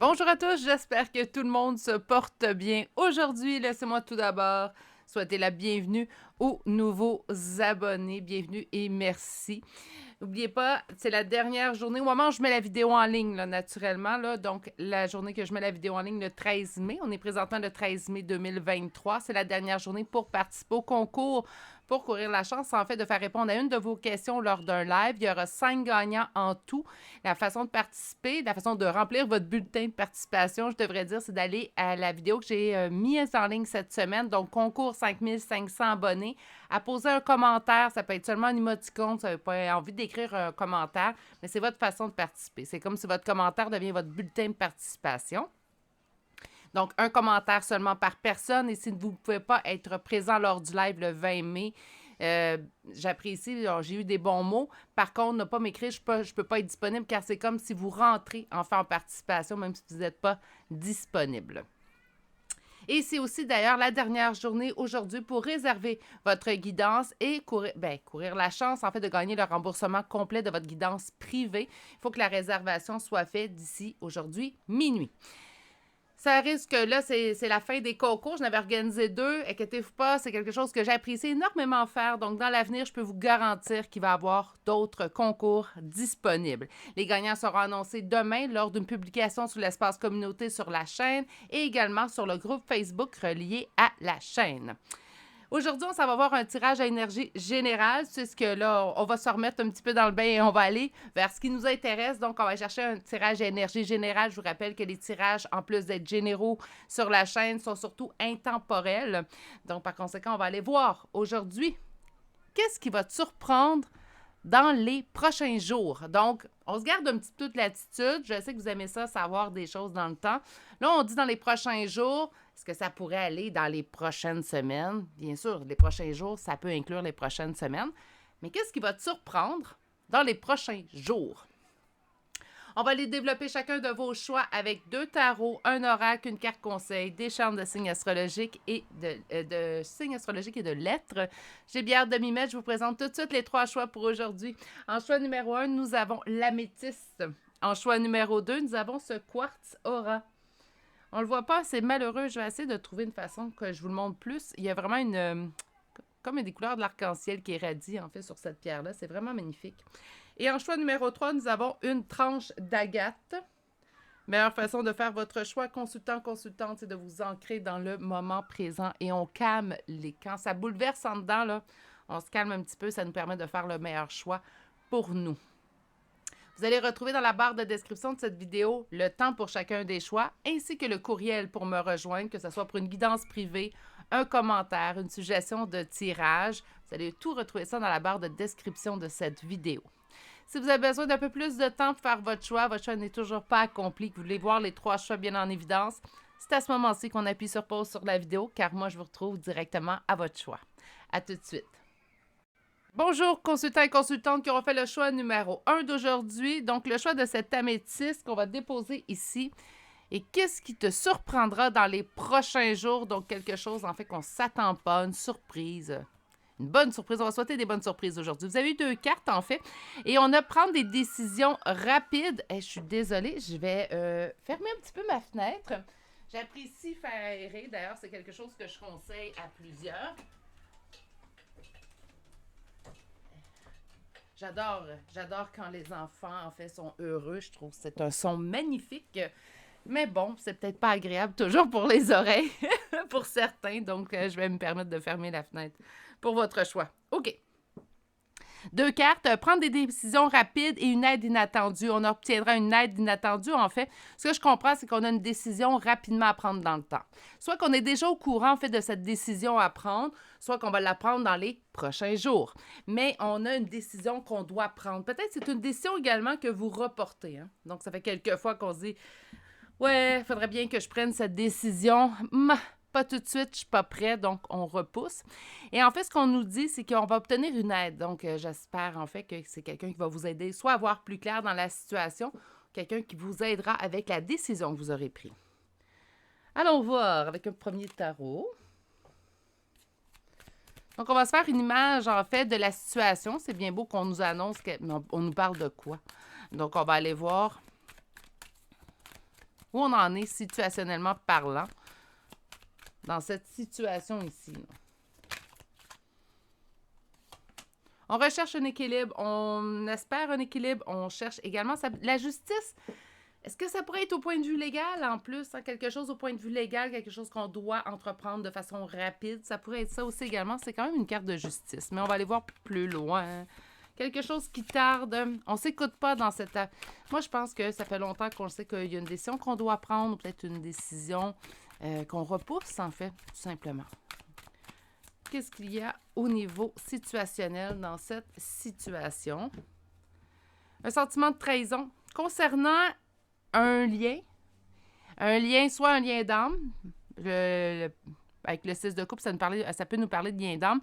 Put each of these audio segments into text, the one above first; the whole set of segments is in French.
Bonjour à tous, j'espère que tout le monde se porte bien. Aujourd'hui, laissez-moi tout d'abord souhaiter la bienvenue aux nouveaux abonnés. Bienvenue et merci. N'oubliez pas, c'est la dernière journée au moment où je mets la vidéo en ligne, là, naturellement. Là, donc, la journée que je mets la vidéo en ligne, le 13 mai. On est présentement le 13 mai 2023. C'est la dernière journée pour participer au concours pour courir la chance, en fait, de faire répondre à une de vos questions lors d'un live. Il y aura 5 gagnants en tout. La façon de participer, la façon de remplir votre bulletin de participation, je devrais dire, c'est d'aller à la vidéo que j'ai mise en ligne cette semaine. Donc, concours 5500 abonnés. À poser un commentaire, ça peut être seulement un émoticône, ça n'a pas envie d'écrire un commentaire, mais c'est votre façon de participer. C'est comme si votre commentaire devient votre bulletin de participation. Donc, un commentaire seulement par personne. Et si vous ne pouvez pas être présent lors du live le 20 mai, j'apprécie, j'ai eu des bons mots. Par contre, ne pas m'écrire, je ne peux pas être disponible car c'est comme si vous rentrez en participation, même si vous n'êtes pas disponible. Et c'est aussi d'ailleurs la dernière journée aujourd'hui pour réserver votre guidance et courir la chance en fait de gagner le remboursement complet de votre guidance privée. Il faut que la réservation soit faite d'ici aujourd'hui minuit. Ça risque, là, c'est la fin des concours. Je n'avais organisé 2. Inquiétez-vous pas, c'est quelque chose que j'apprécie énormément faire. Donc, dans l'avenir, je peux vous garantir qu'il va y avoir d'autres concours disponibles. Les gagnants seront annoncés demain lors d'une publication sur l'espace communauté sur la chaîne et également sur le groupe Facebook relié à la chaîne. Aujourd'hui, on s'en va voir un tirage à énergie générale. C'est ce que là, on va se remettre un petit peu dans le bain et on va aller vers ce qui nous intéresse. Donc, on va chercher un tirage à énergie générale. Je vous rappelle que les tirages, en plus d'être généraux sur la chaîne, sont surtout intemporels. Donc, par conséquent, on va aller voir aujourd'hui qu'est-ce qui va te surprendre dans les prochains jours. Donc, on se garde un petit peu de latitude. Je sais que vous aimez ça, savoir des choses dans le temps. Là, on dit dans les prochains jours. Est-ce que ça pourrait aller dans les prochaines semaines? Bien sûr, les prochains jours, ça peut inclure les prochaines semaines. Mais qu'est-ce qui va te surprendre dans les prochains jours? On va aller développer chacun de vos choix avec 2 tarots, un oracle, une carte conseil, des charmes de signes astrologiques et de signes astrologiques et de lettres. J'ai bien hâte de m'y mettre. Je vous présente tout de suite les 3 choix pour aujourd'hui. En choix numéro 1, nous avons l'améthyste. En choix numéro 2, nous avons ce quartz aura. On le voit pas, c'est malheureux. Je vais essayer de trouver une façon que je vous le montre plus. Il y a vraiment comme des couleurs de l'arc-en-ciel qui irradient en fait sur cette pierre-là. C'est vraiment magnifique. Et en choix numéro 3, nous avons une tranche d'agate. Meilleure façon de faire votre choix, consultante, c'est de vous ancrer dans le moment présent et on calme les... Quand ça bouleverse en dedans, là, on se calme un petit peu, ça nous permet de faire le meilleur choix pour nous. Vous allez retrouver dans la barre de description de cette vidéo le temps pour chacun des choix, ainsi que le courriel pour me rejoindre, que ce soit pour une guidance privée, un commentaire, une suggestion de tirage. Vous allez tout retrouver ça dans la barre de description de cette vidéo. Si vous avez besoin d'un peu plus de temps pour faire votre choix n'est toujours pas accompli, que vous voulez voir les 3 choix bien en évidence, c'est à ce moment-ci qu'on appuie sur pause sur la vidéo, car moi, je vous retrouve directement à votre choix. À tout de suite. Bonjour, consultants et consultantes qui auront fait le choix numéro 1 d'aujourd'hui. Donc, le choix de cette améthyste qu'on va déposer ici. Et qu'est-ce qui te surprendra dans les prochains jours? Donc, quelque chose, en fait, qu'on ne s'attend pas, une surprise. Une bonne surprise. On va souhaiter des bonnes surprises aujourd'hui. Vous avez eu 2 cartes, en fait. Et on a prendre des décisions rapides. Je suis désolée, je vais fermer un petit peu ma fenêtre. J'apprécie faire aérer. D'ailleurs, c'est quelque chose que je conseille à plusieurs. J'adore quand les enfants, en fait, sont heureux. Je trouve que c'est un son magnifique. Mais bon, c'est peut-être pas agréable toujours pour les oreilles, pour certains. Donc, je vais me permettre de fermer la fenêtre pour votre choix. OK. 2 cartes, prendre des décisions rapides et une aide inattendue. On obtiendra une aide inattendue, en fait. Ce que je comprends, c'est qu'on a une décision rapidement à prendre dans le temps. Soit qu'on est déjà au courant, en fait, de cette décision à prendre, soit qu'on va la prendre dans les prochains jours. Mais on a une décision qu'on doit prendre. Peut-être c'est une décision également que vous reportez. Hein? Donc, ça fait quelques fois qu'on se dit « Ouais, il faudrait bien que je prenne cette décision. Pas tout de suite, je suis pas prêt, donc on repousse. » Et en fait, ce qu'on nous dit, c'est qu'on va obtenir une aide. Donc, j'espère en fait que c'est quelqu'un qui va vous aider soit à voir plus clair dans la situation, quelqu'un qui vous aidera avec la décision que vous aurez prise. Allons voir avec un premier tarot. Donc, on va se faire une image, en fait, de la situation. C'est bien beau qu'on nous annonce, on nous parle de quoi. Donc, on va aller voir où on en est situationnellement parlant dans cette situation ici, là. On recherche un équilibre, on espère un équilibre, on cherche également la justice. Est-ce que ça pourrait être au point de vue légal en plus, hein? Quelque chose au point de vue légal, quelque chose qu'on doit entreprendre de façon rapide? Ça pourrait être ça aussi également. C'est quand même une carte de justice, mais on va aller voir plus loin. Quelque chose qui tarde. On s'écoute pas dans cette... Moi, je pense que ça fait longtemps qu'on sait qu'il y a une décision qu'on doit prendre, ou peut-être une décision qu'on repousse, en fait, tout simplement. Qu'est-ce qu'il y a au niveau situationnel dans cette situation? Un sentiment de trahison concernant un lien, soit un lien d'âme, avec le 6 de coupe, ça peut nous parler de lien d'âme.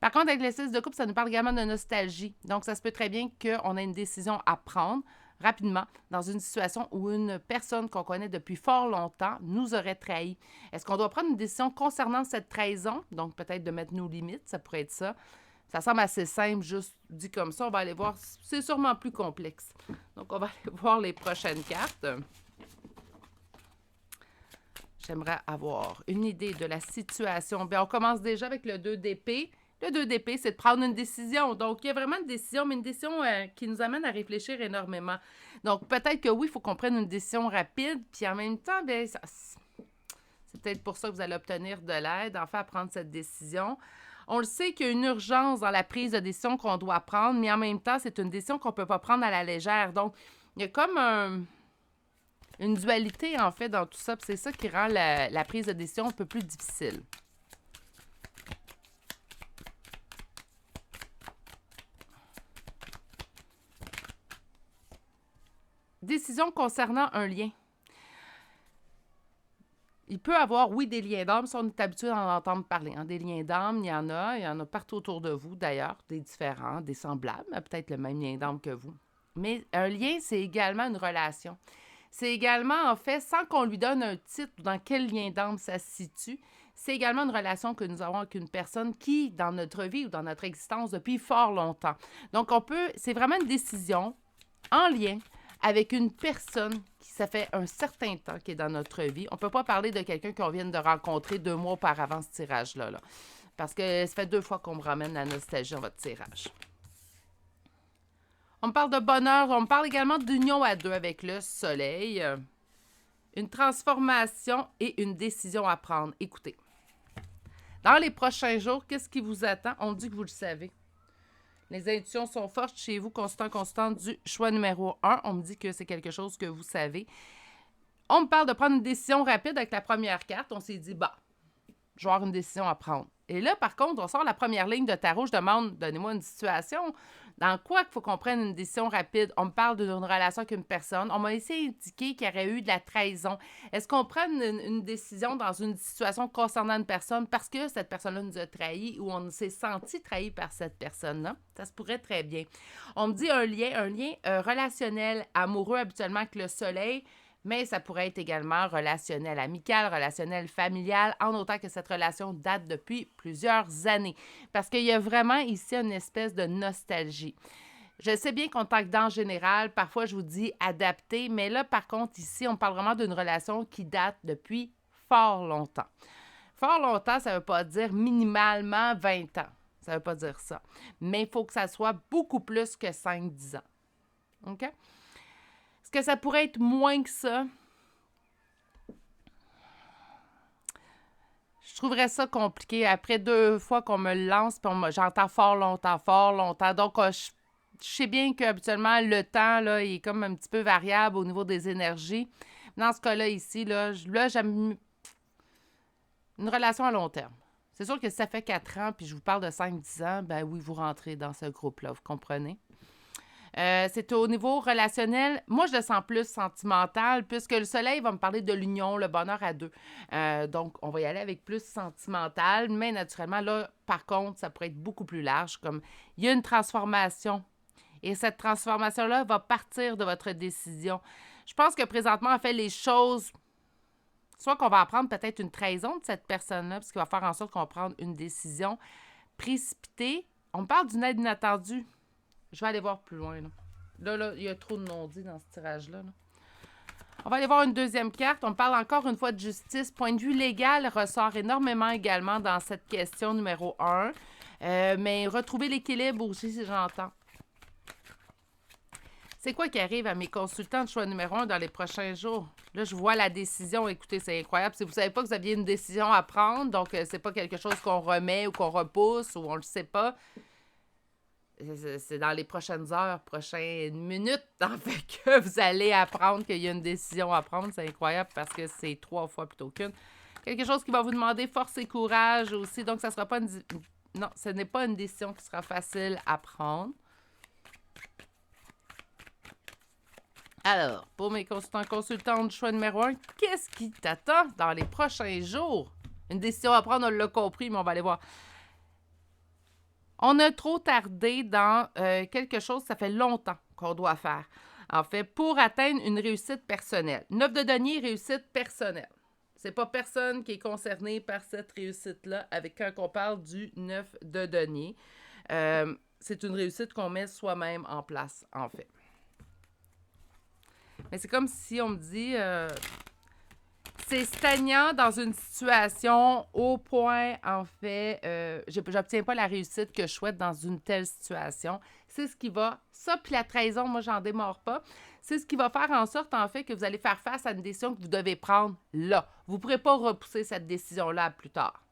Par contre, avec le 6 de coupe, ça nous parle également de nostalgie. Donc, ça se peut très bien qu'on ait une décision à prendre rapidement dans une situation où une personne qu'on connaît depuis fort longtemps nous aurait trahi. Est-ce qu'on doit prendre une décision concernant cette trahison? Donc, peut-être de mettre nos limites, ça pourrait être ça. Ça semble assez simple, juste dit comme ça. On va aller voir. C'est sûrement plus complexe. Donc, on va aller voir les prochaines cartes. J'aimerais avoir une idée de la situation. Bien, on commence déjà avec le 2 d'épée. Le 2 d'épée, c'est de prendre une décision. Donc, il y a vraiment une décision, mais une décision qui nous amène à réfléchir énormément. Donc, peut-être que oui, il faut qu'on prenne une décision rapide, puis en même temps, bien, c'est peut-être pour ça que vous allez obtenir de l'aide, enfin, à prendre cette décision. On le sait qu'il y a une urgence dans la prise de décision qu'on doit prendre, mais en même temps, c'est une décision qu'on ne peut pas prendre à la légère. Donc, il y a comme une dualité, en fait, dans tout ça. Puis c'est ça qui rend la prise de décision un peu plus difficile. Décision concernant un lien. Il peut y avoir, oui, des liens d'âme, si on est habitué d'en entendre parler. Hein. Des liens d'âme, il y en a partout autour de vous, d'ailleurs, des différents, des semblables, peut-être le même lien d'âme que vous. Mais un lien, c'est également une relation. C'est également, en fait, sans qu'on lui donne un titre dans quel lien d'âme ça se situe, c'est également une relation que nous avons avec une personne qui, dans notre vie ou dans notre existence, depuis fort longtemps. Donc, c'est vraiment une décision en lien avec une personne qui, ça fait un certain temps qui est dans notre vie. On ne peut pas parler de quelqu'un qu'on vient de rencontrer 2 mois auparavant, ce tirage-là. Là. Parce que ça fait 2 fois qu'on me ramène la nostalgie dans votre tirage. On me parle de bonheur. On me parle également d'union à 2 avec le soleil. Une transformation et une décision à prendre. Écoutez, dans les prochains jours, qu'est-ce qui vous attend? On dit que vous le savez. Les intuitions sont fortes chez vous, constant du choix numéro 1. On me dit que c'est quelque chose que vous savez. On me parle de prendre une décision rapide avec la première carte. On s'est dit, bah, je vais avoir une décision à prendre. Et là, par contre, on sort la première ligne de tarot. Je demande, donnez-moi une situation. Dans quoi il faut qu'on prenne une décision rapide? On me parle d'une relation avec une personne. On m'a essayé d'indiquer qu'il y aurait eu de la trahison. Est-ce qu'on prend une décision dans une situation concernant une personne parce que cette personne-là nous a trahis ou on s'est senti trahi par cette personne-là? Ça se pourrait très bien. On me dit un lien relationnel, amoureux habituellement avec le soleil, mais ça pourrait être également relationnel amical, relationnel familial, en autant que cette relation date depuis plusieurs années. Parce qu'il y a vraiment ici une espèce de nostalgie. Je sais bien qu'en tant que dans général, parfois je vous dis adapter, mais là, par contre, ici, on parle vraiment d'une relation qui date depuis fort longtemps. Fort longtemps, ça ne veut pas dire minimalement 20 ans. Ça ne veut pas dire ça. Mais il faut que ça soit beaucoup plus que 5-10 ans. OK? Est-ce que ça pourrait être moins que ça? Je trouverais ça compliqué. Après 2 fois qu'on me le lance, puis j'entends fort longtemps. Donc, je sais bien qu'habituellement, le temps, là, il est comme un petit peu variable au niveau des énergies. Dans ce cas-là, ici, là j'aime une relation à long terme. C'est sûr que si ça fait 4 ans, puis je vous parle de 5-10 ans, ben oui, vous rentrez dans ce groupe-là, vous comprenez? C'est au niveau relationnel. Moi, je le sens plus sentimental, puisque le soleil va me parler de l'union, le bonheur à 2. Donc, on va y aller avec plus sentimental, mais naturellement, là, par contre, ça pourrait être beaucoup plus large, comme il y a une transformation. Et cette transformation-là va partir de votre décision. Je pense que présentement, en fait, les choses, soit qu'on va apprendre peut-être une trahison de cette personne-là, parce qu'il va faire en sorte qu'on va prendre une décision précipitée. On me parle d'une aide inattendue. Je vais aller voir plus loin. Là, il y a trop de non-dits dans ce tirage-là. Là. On va aller voir une deuxième carte. On parle encore une fois de justice. Point de vue légal ressort énormément également dans cette question numéro 1. Mais retrouver l'équilibre aussi, si j'entends. C'est quoi qui arrive à mes consultants de choix numéro 1 dans les prochains jours? Là, je vois la décision. Écoutez, c'est incroyable. Si vous ne savez pas que vous aviez une décision à prendre, donc c'est pas quelque chose qu'on remet ou qu'on repousse ou on le sait pas. C'est dans les prochaines heures, prochaines minutes, en fait, que vous allez apprendre qu'il y a une décision à prendre. C'est incroyable parce que c'est 3 fois plutôt qu'une. Quelque chose qui va vous demander force et courage aussi. Donc, ça sera pas une... Non, ce n'est pas une décision qui sera facile à prendre. Alors, pour mes consultants de choix numéro 1, qu'est-ce qui t'attend dans les prochains jours? Une décision à prendre, on l'a compris, mais on va aller voir. On a trop tardé dans quelque chose, ça fait longtemps qu'on doit faire. En fait, pour atteindre une réussite personnelle. 9 de denier, réussite personnelle. C'est pas personne qui est concerné par cette réussite-là avec quand on parle du 9 de denier. C'est une réussite qu'on met soi-même en place, en fait. Mais c'est comme si on me dit... c'est stagnant dans une situation au point, en fait, j'obtiens pas la réussite que je souhaite dans une telle situation. C'est ce qui va, ça puis la trahison, moi, j'en démords pas. C'est ce qui va faire en sorte, en fait, que vous allez faire face à une décision que vous devez prendre là. Vous ne pourrez pas repousser cette décision-là plus tard.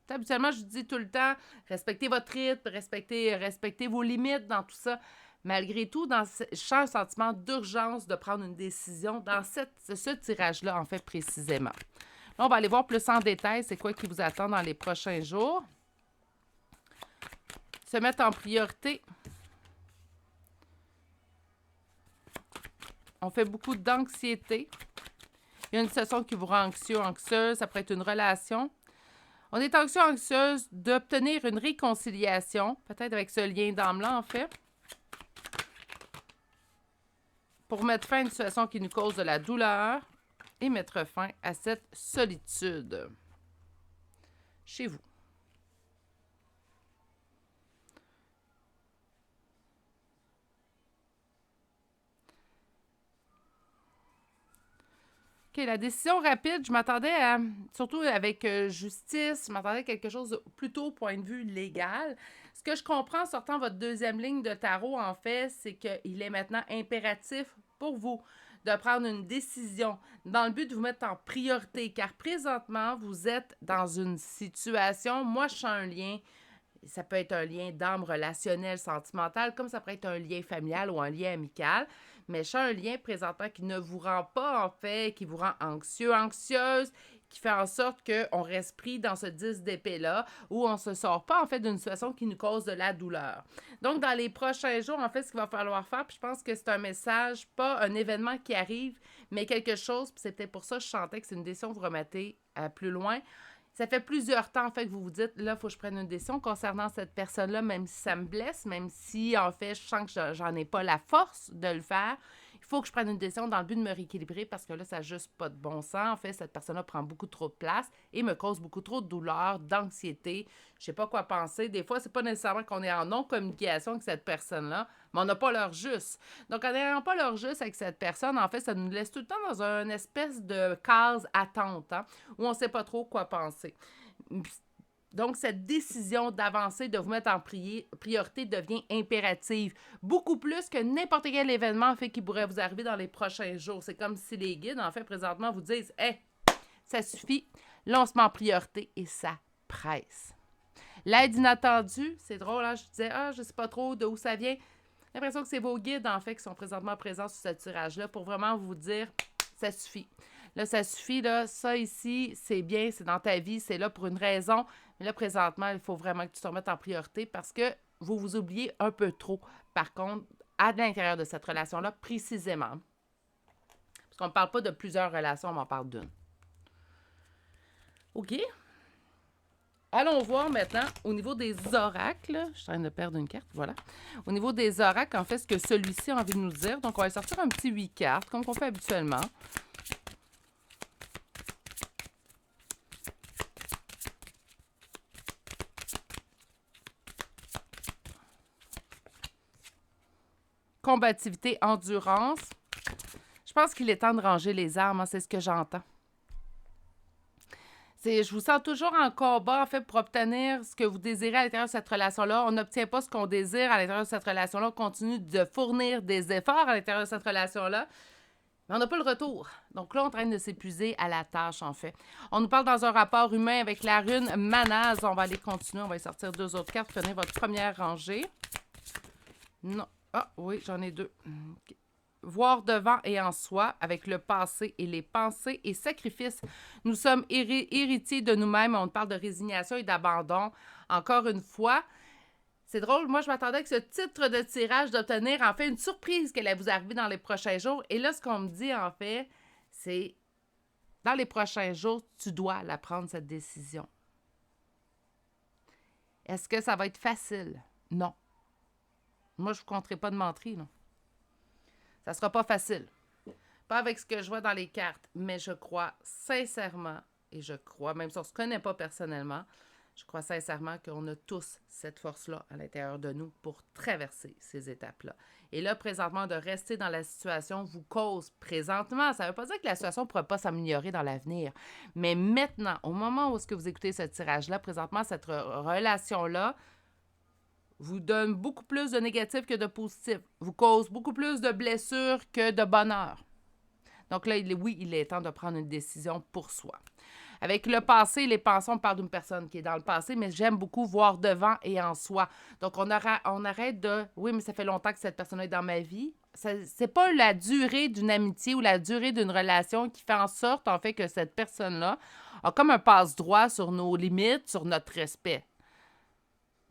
Habituellement, je dis tout le temps, respectez votre rythme, respectez vos limites dans tout ça. Malgré tout, je sens un sentiment d'urgence de prendre une décision dans ce tirage-là, en fait, précisément. Là, on va aller voir plus en détail c'est quoi qui vous attend dans les prochains jours. Se mettre en priorité. On fait beaucoup d'anxiété. Il y a une situation qui vous rend anxieux, anxieuse. Ça pourrait être une relation. On est anxieux, anxieuse d'obtenir une réconciliation, peut-être avec ce lien d'âme-là, en fait. Pour mettre fin à une situation qui nous cause de la douleur et mettre fin à cette solitude chez vous. OK, la décision rapide, je m'attendais à, surtout avec justice, je m'attendais à quelque chose de plutôt au point de vue légal. Ce que je comprends en sortant votre deuxième ligne de tarot, en fait, c'est qu'il est maintenant impératif pour vous de prendre une décision dans le but de vous mettre en priorité, car présentement, vous êtes dans une situation, moi, je sens un lien, ça peut être un lien d'âme relationnel, sentimental, comme ça pourrait être un lien familial ou un lien amical, mais je sens un lien présentement qui ne vous rend pas, en fait, qui vous rend anxieux, anxieuse, qui fait en sorte qu'on reste pris dans ce 10 d'épée-là, où on ne se sort pas, en fait, d'une situation qui nous cause de la douleur. Donc, dans les prochains jours, en fait, ce qu'il va falloir faire, puis je pense que c'est un message, pas un événement qui arrive, mais quelque chose, puis c'est peut-être pour ça que je sentais que c'est une décision que vous remettez plus loin. Ça fait plusieurs temps, en fait, que vous vous dites, là, il faut que je prenne une décision concernant cette personne-là, même si ça me blesse, même si, en fait, je sens que j'en ai pas la force de le faire. Il faut que je prenne une décision dans le but de me rééquilibrer parce que là, ça n'a juste pas de bon sens. En fait, cette personne-là prend beaucoup trop de place et me cause beaucoup trop de douleur, d'anxiété. Je sais pas quoi penser. Des fois, c'est pas nécessairement qu'on est en non-communication avec cette personne-là, mais on n'a pas l'heure juste. Donc, en n'ayant pas l'heure juste avec cette personne, en fait, ça nous laisse tout le temps dans une espèce de case attente, hein, où on ne sait pas trop quoi penser. Donc, cette décision d'avancer, de vous mettre en priorité devient impérative. Beaucoup plus que n'importe quel événement, en fait, qui pourrait vous arriver dans les prochains jours. C'est comme si les guides, en fait, présentement, vous disent « Hey, ça suffit, là, on se met en priorité et ça presse. » L'aide inattendue, c'est drôle, hein? Je disais « Ah, je sais pas trop d'où ça vient. » J'ai l'impression que c'est vos guides, en fait, qui sont présentement présents sur ce tirage-là pour vraiment vous dire « Ça suffit. » Là, ça suffit, là, ça ici, c'est bien, c'est dans ta vie, c'est là pour une raison. Mais là, présentement, il faut vraiment que tu te remettes en priorité parce que vous vous oubliez un peu trop, par contre, à l'intérieur de cette relation-là, précisément. Parce qu'on ne parle pas de plusieurs relations, on en parle d'une. OK? Allons voir maintenant au niveau des oracles. Je suis en train de perdre une carte, voilà. Au niveau des oracles, en fait, ce que celui-ci a envie de nous dire. Donc, on va sortir un petit 8 cartes, comme on fait habituellement. Combativité, endurance. Je pense qu'il est temps de ranger les armes, hein, c'est ce que j'entends. Je vous sens toujours en combat, en fait, pour obtenir ce que vous désirez à l'intérieur de cette relation-là. On n'obtient pas ce qu'on désire à l'intérieur de cette relation-là. On continue de fournir des efforts à l'intérieur de cette relation-là, mais on n'a pas le retour. Donc là, on est en train de s'épuiser à la tâche, en fait. On nous parle dans un rapport humain avec la rune Manaz. On va aller continuer. On va y sortir 2 autres cartes. Prenez votre première rangée. Non. Ah, oui, j'en ai 2. Okay. Voir devant et en soi, avec le passé et les pensées et sacrifices. Nous sommes héritiers de nous-mêmes. On parle de résignation et d'abandon. Encore une fois, c'est drôle. Moi, je m'attendais avec ce titre de tirage d'obtenir, en fait, une surprise qui allait vous arriver dans les prochains jours. Et là, ce qu'on me dit, en fait, c'est dans les prochains jours, tu dois la prendre, cette décision. Est-ce que ça va être facile? Non. Moi, je ne vous compterai pas de menterie, non. Ça ne sera pas facile. Pas avec ce que je vois dans les cartes, mais je crois sincèrement, et je crois, même si on ne se connaît pas personnellement, je crois sincèrement qu'on a tous cette force-là à l'intérieur de nous pour traverser ces étapes-là. Et là, présentement, de rester dans la situation vous cause présentement. Ça ne veut pas dire que la situation ne pourra pas s'améliorer dans l'avenir. Mais maintenant, au moment où est-ce que vous écoutez ce tirage-là, présentement, cette relation-là vous donne beaucoup plus de négatifs que de positifs. Vous cause beaucoup plus de blessures que de bonheur. Donc là, oui, il est temps de prendre une décision pour soi. Avec le passé, les pensées, on parle d'une personne qui est dans le passé, mais j'aime beaucoup voir devant et en soi. Donc, on arrête de... Oui, mais ça fait longtemps que cette personne est dans ma vie. C'est pas la durée d'une amitié ou la durée d'une relation qui fait en sorte, en fait, que cette personne-là a comme un passe-droit sur nos limites, sur notre respect.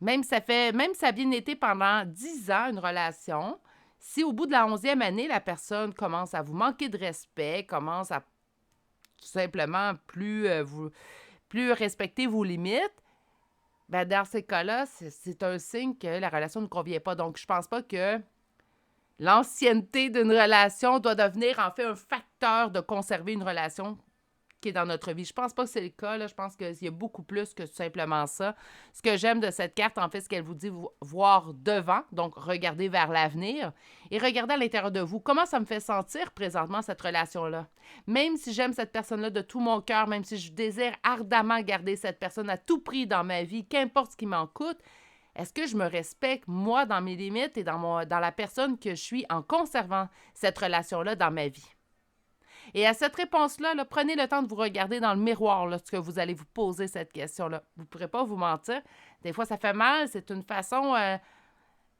Même si ça a bien été pendant 10 ans, une relation, si au bout de la 11e année, la personne commence à vous manquer de respect, commence à tout simplement plus respecter vos limites, ben dans ces cas-là, c'est un signe que la relation ne convient pas. Donc, je pense pas que l'ancienneté d'une relation doit devenir en fait un facteur de conserver une relation qui est dans notre vie. Je pense pas que c'est le cas, là. Je pense qu'il y a beaucoup plus que tout simplement ça. Ce que j'aime de cette carte, en fait, c'est qu'elle vous dit voir devant, donc regarder vers l'avenir et regarder à l'intérieur de vous. Comment ça me fait sentir présentement, cette relation-là? Même si j'aime cette personne-là de tout mon cœur, même si je désire ardemment garder cette personne à tout prix dans ma vie, qu'importe ce qui m'en coûte, est-ce que je me respecte, moi, dans mes limites et dans la personne que je suis en conservant cette relation-là dans ma vie? Et à cette réponse-là, là, prenez le temps de vous regarder dans le miroir lorsque vous allez vous poser cette question-là. Vous ne pourrez pas vous mentir. Des fois, ça fait mal. C'est une façon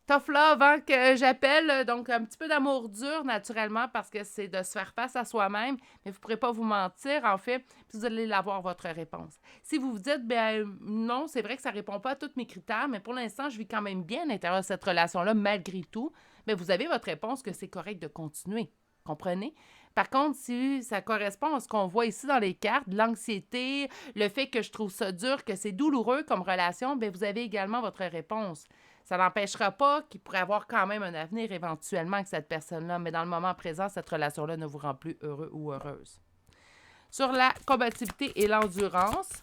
tough love hein, que j'appelle. Donc, un petit peu d'amour dur, naturellement, parce que c'est de se faire face à soi-même. Mais vous ne pourrez pas vous mentir, en fait. Puis vous allez avoir votre réponse. Si vous vous dites, ben non, c'est vrai que ça ne répond pas à tous mes critères, mais pour l'instant, je vis quand même bien à l'intérieur de cette relation-là, malgré tout, bien, vous avez votre réponse que c'est correct de continuer. Comprenez? Par contre, si ça correspond à ce qu'on voit ici dans les cartes, l'anxiété, le fait que je trouve ça dur, que c'est douloureux comme relation, bien, vous avez également votre réponse. Ça n'empêchera pas qu'il pourrait avoir quand même un avenir éventuellement avec cette personne-là, mais dans le moment présent, cette relation-là ne vous rend plus heureux ou heureuse. Sur la combativité et l'endurance,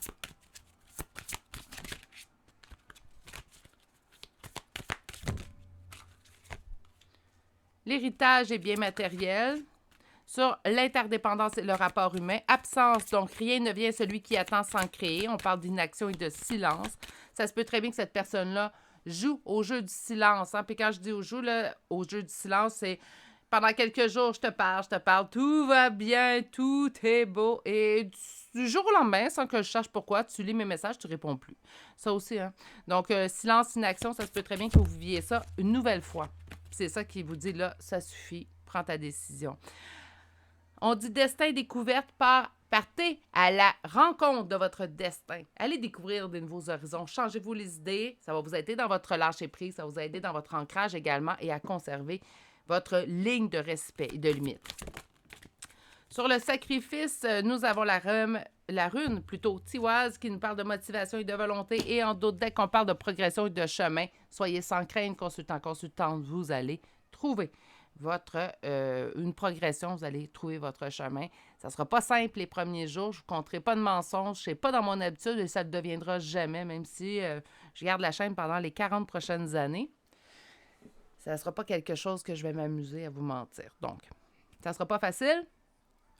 l'héritage est bien matériel. Sur l'interdépendance et le rapport humain, absence, donc rien ne vient celui qui attend sans créer. On parle d'inaction et de silence. Ça se peut très bien que cette personne-là joue au jeu du silence. Hein? Puis quand je dis au jeu du silence, c'est pendant quelques jours, je te parle, tout va bien, tout est beau. Et du jour au lendemain, sans que je sache pourquoi, tu lis mes messages, tu réponds plus. Ça aussi, hein? Donc, silence, inaction, ça se peut très bien que vous viviez ça une nouvelle fois. C'est ça qui vous dit, là, ça suffit, prends ta décision. On dit destin découverte, partez à la rencontre de votre destin. Allez découvrir de nouveaux horizons. Changez-vous les idées. Ça va vous aider dans votre lâcher-prise. Ça va vous aider dans votre ancrage également et à conserver votre ligne de respect et de limite. Sur le sacrifice, nous avons la rune plutôt tiwaz qui nous parle de motivation et de volonté. Et en d'autres decks, on parle de progression et de chemin. Soyez sans crainte, consultante, vous allez trouver une progression, vous allez trouver votre chemin. Ça ne sera pas simple les premiers jours, je ne vous compterai pas de mensonges, ce n'est pas dans mon habitude et ça ne le deviendra jamais, même si je garde la chaîne pendant les 40 prochaines années. Ça ne sera pas quelque chose que je vais m'amuser à vous mentir. Donc, Ça sera pas facile.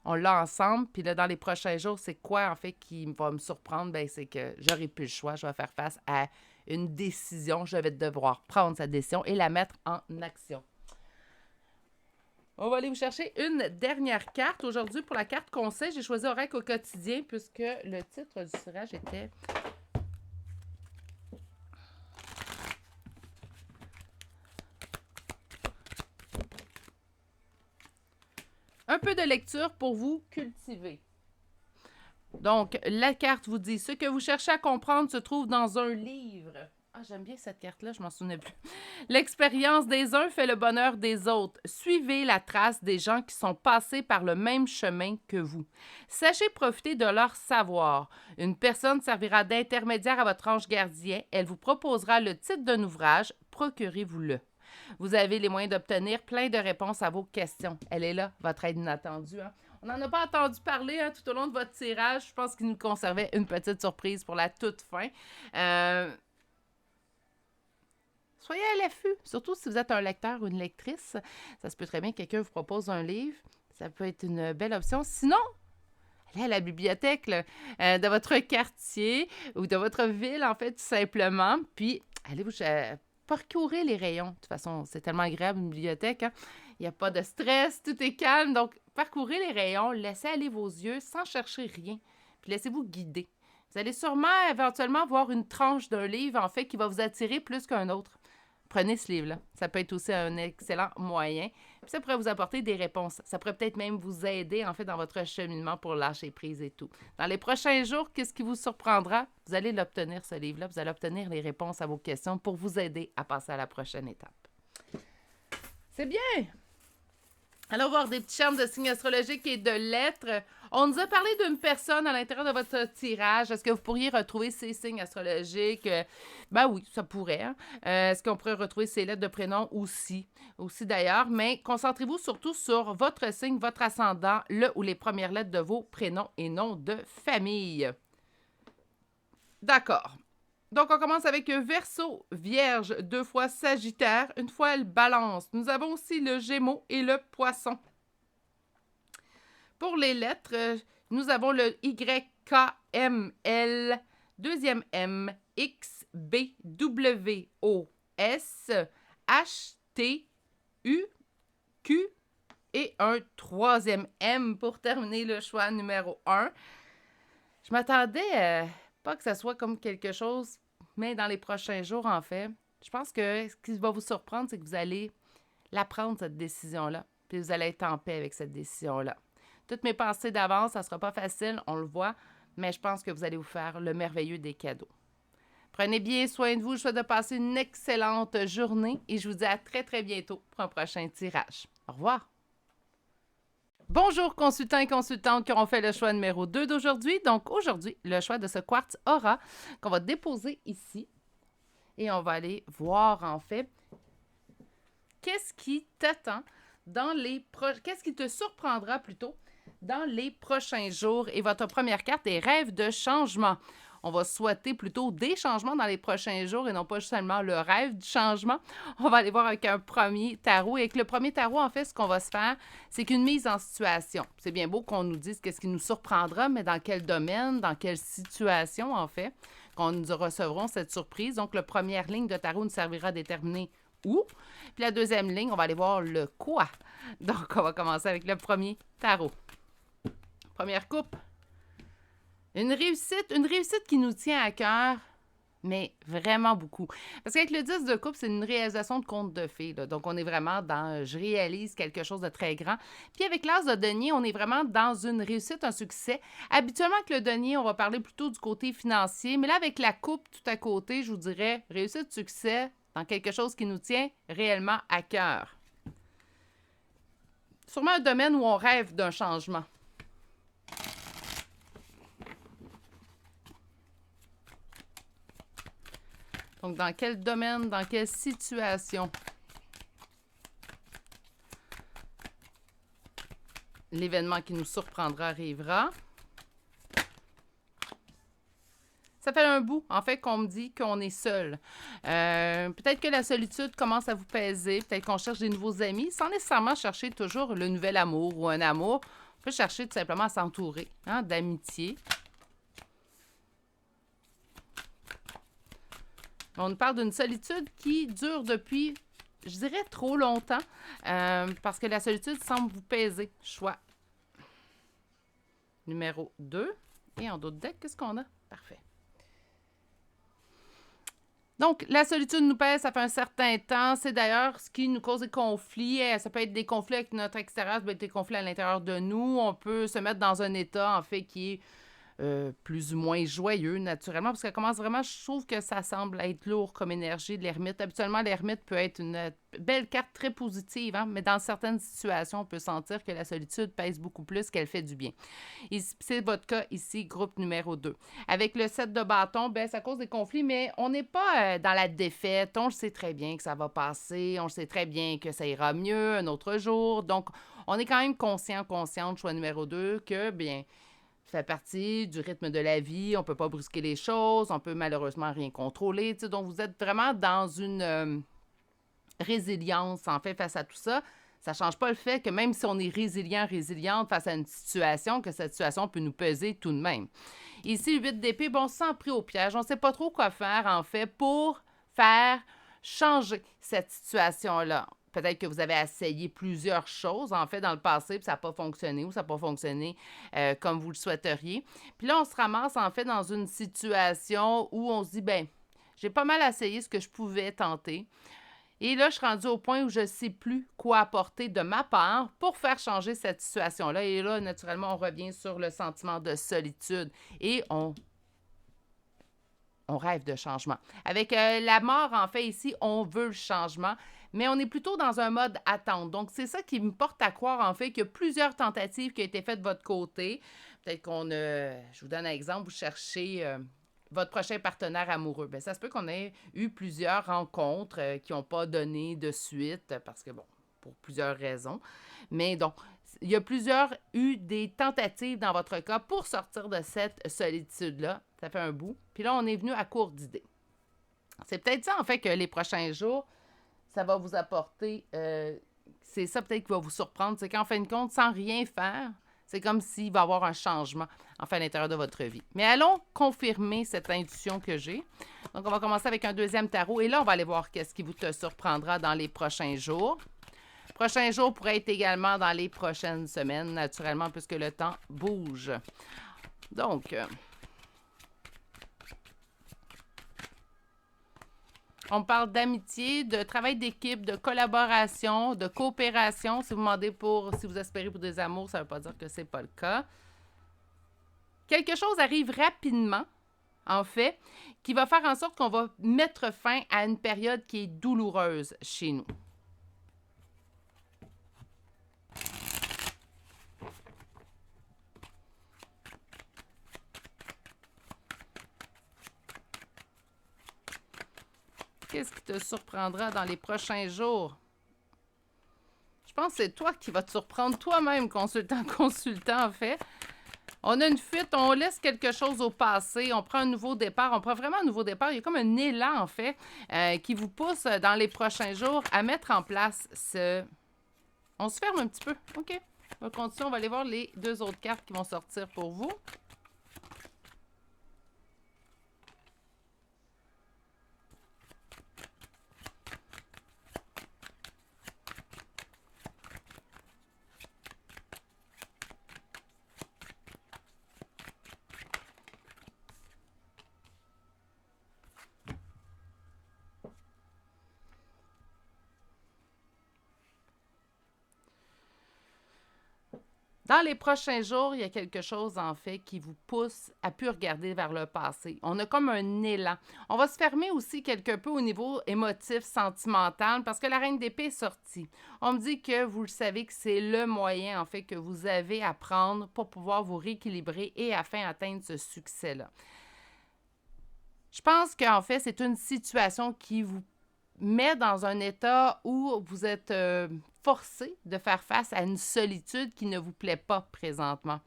On l'a ensemble. Puis là, dans les prochains jours, c'est quoi, en fait, qui va me surprendre? Ben, c'est que j'aurai plus le choix. Je vais faire face à une décision. Je vais devoir prendre cette décision et la mettre en action. On va aller vous chercher une dernière carte. Aujourd'hui, pour la carte conseil, j'ai choisi Oracle au quotidien puisque le titre du tirage était... Un peu de lecture pour vous cultiver. Donc, la carte vous dit « Ce que vous cherchez à comprendre se trouve dans un livre. » Ah, j'aime bien cette carte-là, je m'en souvenais plus. L'expérience des uns fait le bonheur des autres. Suivez la trace des gens qui sont passés par le même chemin que vous. Sachez profiter de leur savoir. Une personne servira d'intermédiaire à votre ange gardien. Elle vous proposera le titre d'un ouvrage. Procurez-vous-le. Vous avez les moyens d'obtenir plein de réponses à vos questions. Elle est là, votre aide inattendue. Hein? On n'en a pas entendu parler tout au long de votre tirage. Je pense qu'il nous conservait une petite surprise pour la toute fin. Soyez à l'affût, surtout si vous êtes un lecteur ou une lectrice. Ça se peut très bien que quelqu'un vous propose un livre. Ça peut être une belle option. Sinon, allez à la bibliothèque de votre quartier ou de votre ville, en fait, tout simplement. Puis, allez vous parcourir les rayons. De toute façon, c'est tellement agréable, une bibliothèque. Hein? Il n'y a pas de stress, tout est calme. Donc, parcourez les rayons, laissez aller vos yeux sans chercher rien. Puis, laissez-vous guider. Vous allez sûrement, éventuellement, voir une tranche d'un livre, en fait, qui va vous attirer plus qu'un autre. Prenez ce livre-là. Ça peut être aussi un excellent moyen. Puis ça pourrait vous apporter des réponses. Ça pourrait peut-être même vous aider, en fait, dans votre cheminement pour lâcher prise et tout. Dans les prochains jours, qu'est-ce qui vous surprendra? Vous allez l'obtenir, ce livre-là. Vous allez obtenir les réponses à vos questions pour vous aider à passer à la prochaine étape. C'est bien! Allons voir des petits charmes de signes astrologiques et de lettres. On nous a parlé d'une personne à l'intérieur de votre tirage. Est-ce que vous pourriez retrouver ces signes astrologiques? Ben oui, ça pourrait. Hein? Est-ce qu'on pourrait retrouver ces lettres de prénom aussi? Aussi d'ailleurs. Mais concentrez-vous surtout sur votre signe, votre ascendant, le ou les premières lettres de vos prénoms et noms de famille. D'accord. Donc, on commence avec Verseau, Vierge, 2 fois Sagittaire, 1 fois le Balance. Nous avons aussi le Gémeaux et le Poisson. Pour les lettres, nous avons le Y, K, M, L, deuxième M, X, B, W, O, S, H, T, U, Q et un troisième M pour terminer le choix numéro 1. Je m'attendais pas que ça soit comme quelque chose, mais dans les prochains jours, en fait, je pense que ce qui va vous surprendre, c'est que vous allez la prendre, cette décision-là, puis vous allez être en paix avec cette décision-là. Toutes mes pensées d'avance, ça ne sera pas facile, on le voit, mais je pense que vous allez vous faire le merveilleux des cadeaux. Prenez bien soin de vous, je vous souhaite de passer une excellente journée et je vous dis à très, très bientôt pour un prochain tirage. Au revoir! Bonjour consultants et consultantes qui auront fait le choix numéro 2 d'aujourd'hui. Donc aujourd'hui, le choix de ce quartz aura qu'on va déposer ici. Et on va aller voir en fait qu'est-ce qui t'attend qu'est-ce qui te surprendra plutôt dans les prochains jours. Et votre première carte est rêve de changement. On va souhaiter plutôt des changements dans les prochains jours et non pas seulement le rêve du changement. On va aller voir avec un premier tarot. Et avec le premier tarot, en fait, ce qu'on va se faire, c'est qu'une mise en situation. C'est bien beau qu'on nous dise qu'est-ce qui nous surprendra, mais dans quel domaine, dans quelle situation, en fait, qu'on nous recevrons cette surprise. Donc, la première ligne de tarot nous servira à déterminer où. Puis la deuxième ligne, on va aller voir le quoi. Donc, on va commencer avec le premier tarot. Première coupe. Une réussite qui nous tient à cœur, mais vraiment beaucoup. Parce qu'avec le 10 de coupe, c'est une réalisation de conte de fées. Là. Donc, on est vraiment dans je réalise quelque chose de très grand. Puis avec l'as de denier, on est vraiment dans une réussite, un succès. Habituellement, avec le denier, on va parler plutôt du côté financier. Mais là, avec la coupe tout à côté, je vous dirais réussite, succès dans quelque chose qui nous tient réellement à cœur. Sûrement un domaine où on rêve d'un changement. Donc, dans quel domaine, dans quelle situation l'événement qui nous surprendra arrivera. Ça fait un bout, en fait, qu'on me dit qu'on est seul. Peut-être que la solitude commence à vous peser, peut-être qu'on cherche des nouveaux amis, sans nécessairement chercher toujours le nouvel amour ou un amour. On peut chercher tout simplement à s'entourer d'amitié. On nous parle d'une solitude qui dure depuis, je dirais, trop longtemps, parce que la solitude semble vous peser. Choix numéro 2. Et en d'autres decks, qu'est-ce qu'on a? Parfait. Donc, la solitude nous pèse, ça fait un certain temps. C'est d'ailleurs ce qui nous cause des conflits. Ça peut être des conflits avec notre extérieur, ça peut être des conflits à l'intérieur de nous. On peut se mettre dans un état, en fait, qui est plus ou moins joyeux, naturellement, parce que commence vraiment, je trouve que ça semble être lourd comme énergie de l'ermite. Habituellement, l'ermite peut être une belle carte très positive, mais dans certaines situations, on peut sentir que la solitude pèse beaucoup plus qu'elle fait du bien. Et c'est votre cas ici, groupe numéro 2. Avec le 7 de bâton, ça cause des conflits, mais on n'est pas dans la défaite. On le sait très bien que ça va passer, on le sait très bien que ça ira mieux un autre jour. Donc, on est quand même consciente, choix numéro 2, que, fait partie du rythme de la vie, on ne peut pas brusquer les choses, on peut malheureusement rien contrôler. Donc, vous êtes vraiment dans une résilience, en fait, face à tout ça. Ça ne change pas le fait que même si on est résiliente face à une situation, que cette situation peut nous peser tout de même. Ici, 8 d'épée, on se sent pris au piège. On ne sait pas trop quoi faire, en fait, pour faire changer cette situation-là. Peut-être que vous avez essayé plusieurs choses, en fait, dans le passé, puis ça n'a pas fonctionné ou ça n'a pas fonctionné comme vous le souhaiteriez. Puis là, on se ramasse, en fait, dans une situation où on se dit, j'ai pas mal essayé ce que je pouvais tenter. Et là, je suis rendue au point où je ne sais plus quoi apporter de ma part pour faire changer cette situation-là. Et là, naturellement, on revient sur le sentiment de solitude et on rêve de changement. Avec la mort, en fait, ici, on veut le changement, mais on est plutôt dans un mode attente. Donc, c'est ça qui me porte à croire, en fait, qu'il y a plusieurs tentatives qui ont été faites de votre côté. Peut-être je vous donne un exemple, vous cherchez votre prochain partenaire amoureux. Ça se peut qu'on ait eu plusieurs rencontres qui n'ont pas donné de suite, parce que, pour plusieurs raisons. Mais donc, il y a eu des tentatives dans votre cas pour sortir de cette solitude-là. Ça fait un bout. Puis là, on est venu à court d'idées. C'est peut-être ça, en fait, que les prochains jours, ça va vous apporter... c'est ça peut-être qui va vous surprendre. C'est qu'en fin de compte, sans rien faire, c'est comme s'il va y avoir un changement, en fait, à l'intérieur de votre vie. Mais allons confirmer cette intuition que j'ai. Donc, on va commencer avec un deuxième tarot. Et là, on va aller voir qu'est-ce qui vous te surprendra dans les prochains jours. Prochain jour pourrait être également dans les prochaines semaines, naturellement, puisque le temps bouge. Donc, on parle d'amitié, de travail d'équipe, de collaboration, de coopération. Si vous demandez si vous espérez pour des amours, ça ne veut pas dire que ce n'est pas le cas. Quelque chose arrive rapidement, en fait, qui va faire en sorte qu'on va mettre fin à une période qui est douloureuse chez nous. Qu'est-ce qui te surprendra dans les prochains jours? Je pense que c'est toi qui vas te surprendre toi-même, consultant, en fait. On a une fuite, on laisse quelque chose au passé, on prend un nouveau départ, on prend vraiment un nouveau départ. Il y a comme un élan, en fait, qui vous pousse dans les prochains jours à mettre en place ce... On se ferme un petit peu, OK. On va continuer, on va aller voir les 2 autres cartes qui vont sortir pour vous. Dans les prochains jours, il y a quelque chose, en fait, qui vous pousse à plus regarder vers le passé. On a comme un élan. On va se fermer aussi quelque peu au niveau émotif, sentimental, parce que la reine d'épée est sortie. On me dit que vous le savez que c'est le moyen, en fait, que vous avez à prendre pour pouvoir vous rééquilibrer et afin d'atteindre ce succès-là. Je pense qu'en fait, c'est une situation qui vous met dans un état où vous êtes forcé de faire face à une solitude qui ne vous plaît pas présentement.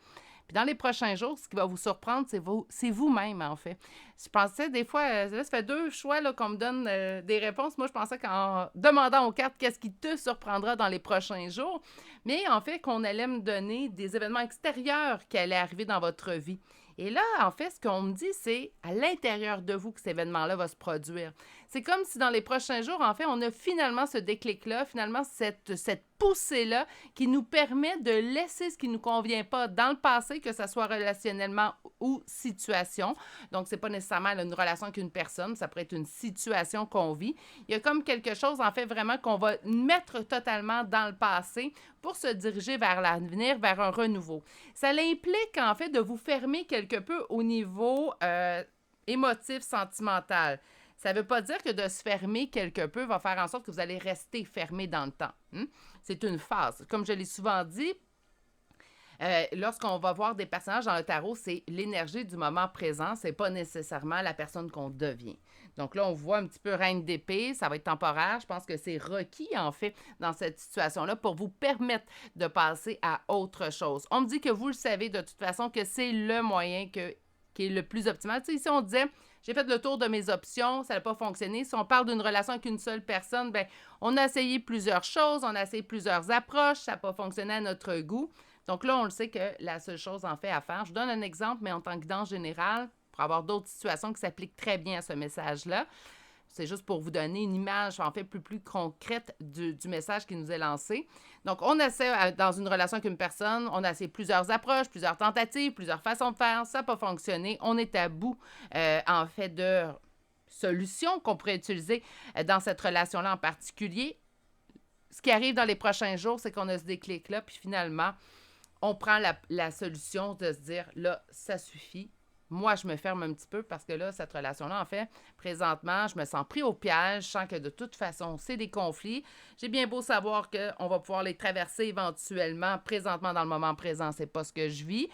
Puis dans les prochains jours, ce qui va vous surprendre, c'est vous-même, en fait. Je pensais des fois, là, ça fait 2 choix là, qu'on me donne des réponses. Moi, je pensais qu'en demandant aux cartes qu'est-ce qui te surprendra dans les prochains jours, mais en fait, qu'on allait me donner des événements extérieurs qui allaient arriver dans votre vie. Et là, en fait, ce qu'on me dit, c'est à l'intérieur de vous que cet événement-là va se produire. C'est comme si dans les prochains jours, en fait, on a finalement ce déclic-là, finalement cette poussée-là qui nous permet de laisser ce qui ne nous convient pas dans le passé, que ce soit relationnellement ou situation. Donc, c'est pas nécessairement une relation avec une personne, ça pourrait être une situation qu'on vit. Il y a comme quelque chose, en fait, vraiment qu'on va mettre totalement dans le passé pour se diriger vers l'avenir, vers un renouveau. Ça implique, en fait, de vous fermer quelque peu au niveau émotif, sentimental. Ça ne veut pas dire que de se fermer quelque peu va faire en sorte que vous allez rester fermé dans le temps. C'est une phase. Comme je l'ai souvent dit, lorsqu'on va voir des personnages dans le tarot, c'est l'énergie du moment présent, c'est pas nécessairement la personne qu'on devient. Donc là, on voit un petit peu reine d'épée, ça va être temporaire. Je pense que c'est requis, en fait, dans cette situation-là pour vous permettre de passer à autre chose. On me dit que vous le savez de toute façon que c'est le moyen qui est le plus optimal. Tu sais, ici, on disait, j'ai fait le tour de mes options, ça n'a pas fonctionné. Si on parle d'une relation avec une seule personne, bien, on a essayé plusieurs choses, on a essayé plusieurs approches, ça n'a pas fonctionné à notre goût. Donc là, on le sait que la seule chose en fait à faire. Je vous donne un exemple, mais en tant que guidance générale, pour avoir d'autres situations qui s'appliquent très bien à ce message-là. C'est juste pour vous donner une image, en fait, plus concrète du message qui nous est lancé. Donc, on essaie, dans une relation avec une personne, on a essayé plusieurs approches, plusieurs tentatives, plusieurs façons de faire. Ça n'a pas fonctionné. On est à bout, en fait, de solutions qu'on pourrait utiliser dans cette relation-là en particulier. Ce qui arrive dans les prochains jours, c'est qu'on a ce déclic-là, puis finalement, on prend la solution de se dire, là, ça suffit. Moi, je me ferme un petit peu parce que là, cette relation-là, en fait, présentement, je me sens pris au piège. Je sens que de toute façon, c'est des conflits. J'ai bien beau savoir qu'on va pouvoir les traverser éventuellement. Présentement, dans le moment présent, c'est pas ce que je vis.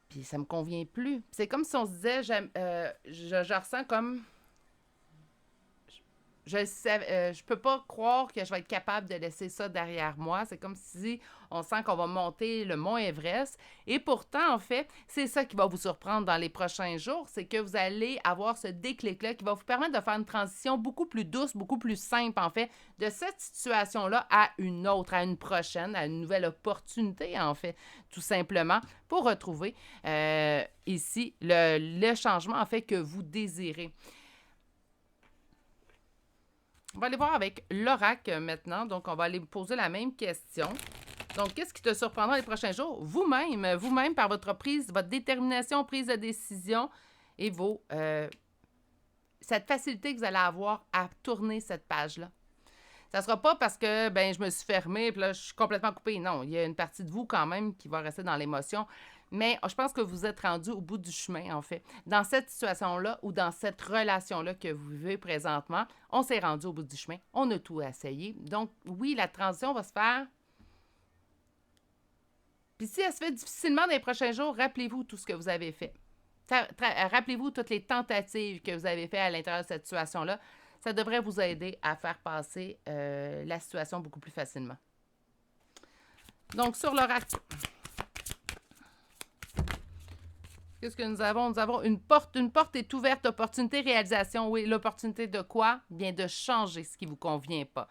Puis ça me convient plus. C'est comme si on se disait, je ressens comme... Je peux pas croire que je vais être capable de laisser ça derrière moi. C'est comme si on sent qu'on va monter le mont Everest. Et pourtant, en fait, c'est ça qui va vous surprendre dans les prochains jours. C'est que vous allez avoir ce déclic-là qui va vous permettre de faire une transition beaucoup plus douce, beaucoup plus simple, en fait, de cette situation-là à une autre, à une prochaine, à une nouvelle opportunité, en fait, tout simplement, pour retrouver ici le changement, en fait, que vous désirez. On va aller voir avec l'oracle maintenant. Donc, on va aller poser la même question. Donc, qu'est-ce qui te surprendra les prochains jours? Vous-même par votre détermination, prise de décision et cette facilité que vous allez avoir à tourner cette page-là. Ça ne sera pas parce que je me suis fermée et là, je suis complètement coupée. Non, il y a une partie de vous quand même qui va rester dans l'émotion. Mais je pense que vous êtes rendu au bout du chemin, en fait. Dans cette situation-là ou dans cette relation-là que vous vivez présentement, on s'est rendu au bout du chemin. On a tout essayé. Donc, oui, la transition va se faire. Puis si elle se fait difficilement dans les prochains jours, rappelez-vous tout ce que vous avez fait. Rappelez-vous toutes les tentatives que vous avez faites à l'intérieur de cette situation-là. Ça devrait vous aider à faire passer la situation beaucoup plus facilement. Donc, sur l'oracle, qu'est-ce que nous avons? Nous avons une porte est ouverte, opportunité, réalisation. Oui, l'opportunité de quoi? Bien, de changer ce qui ne vous convient pas.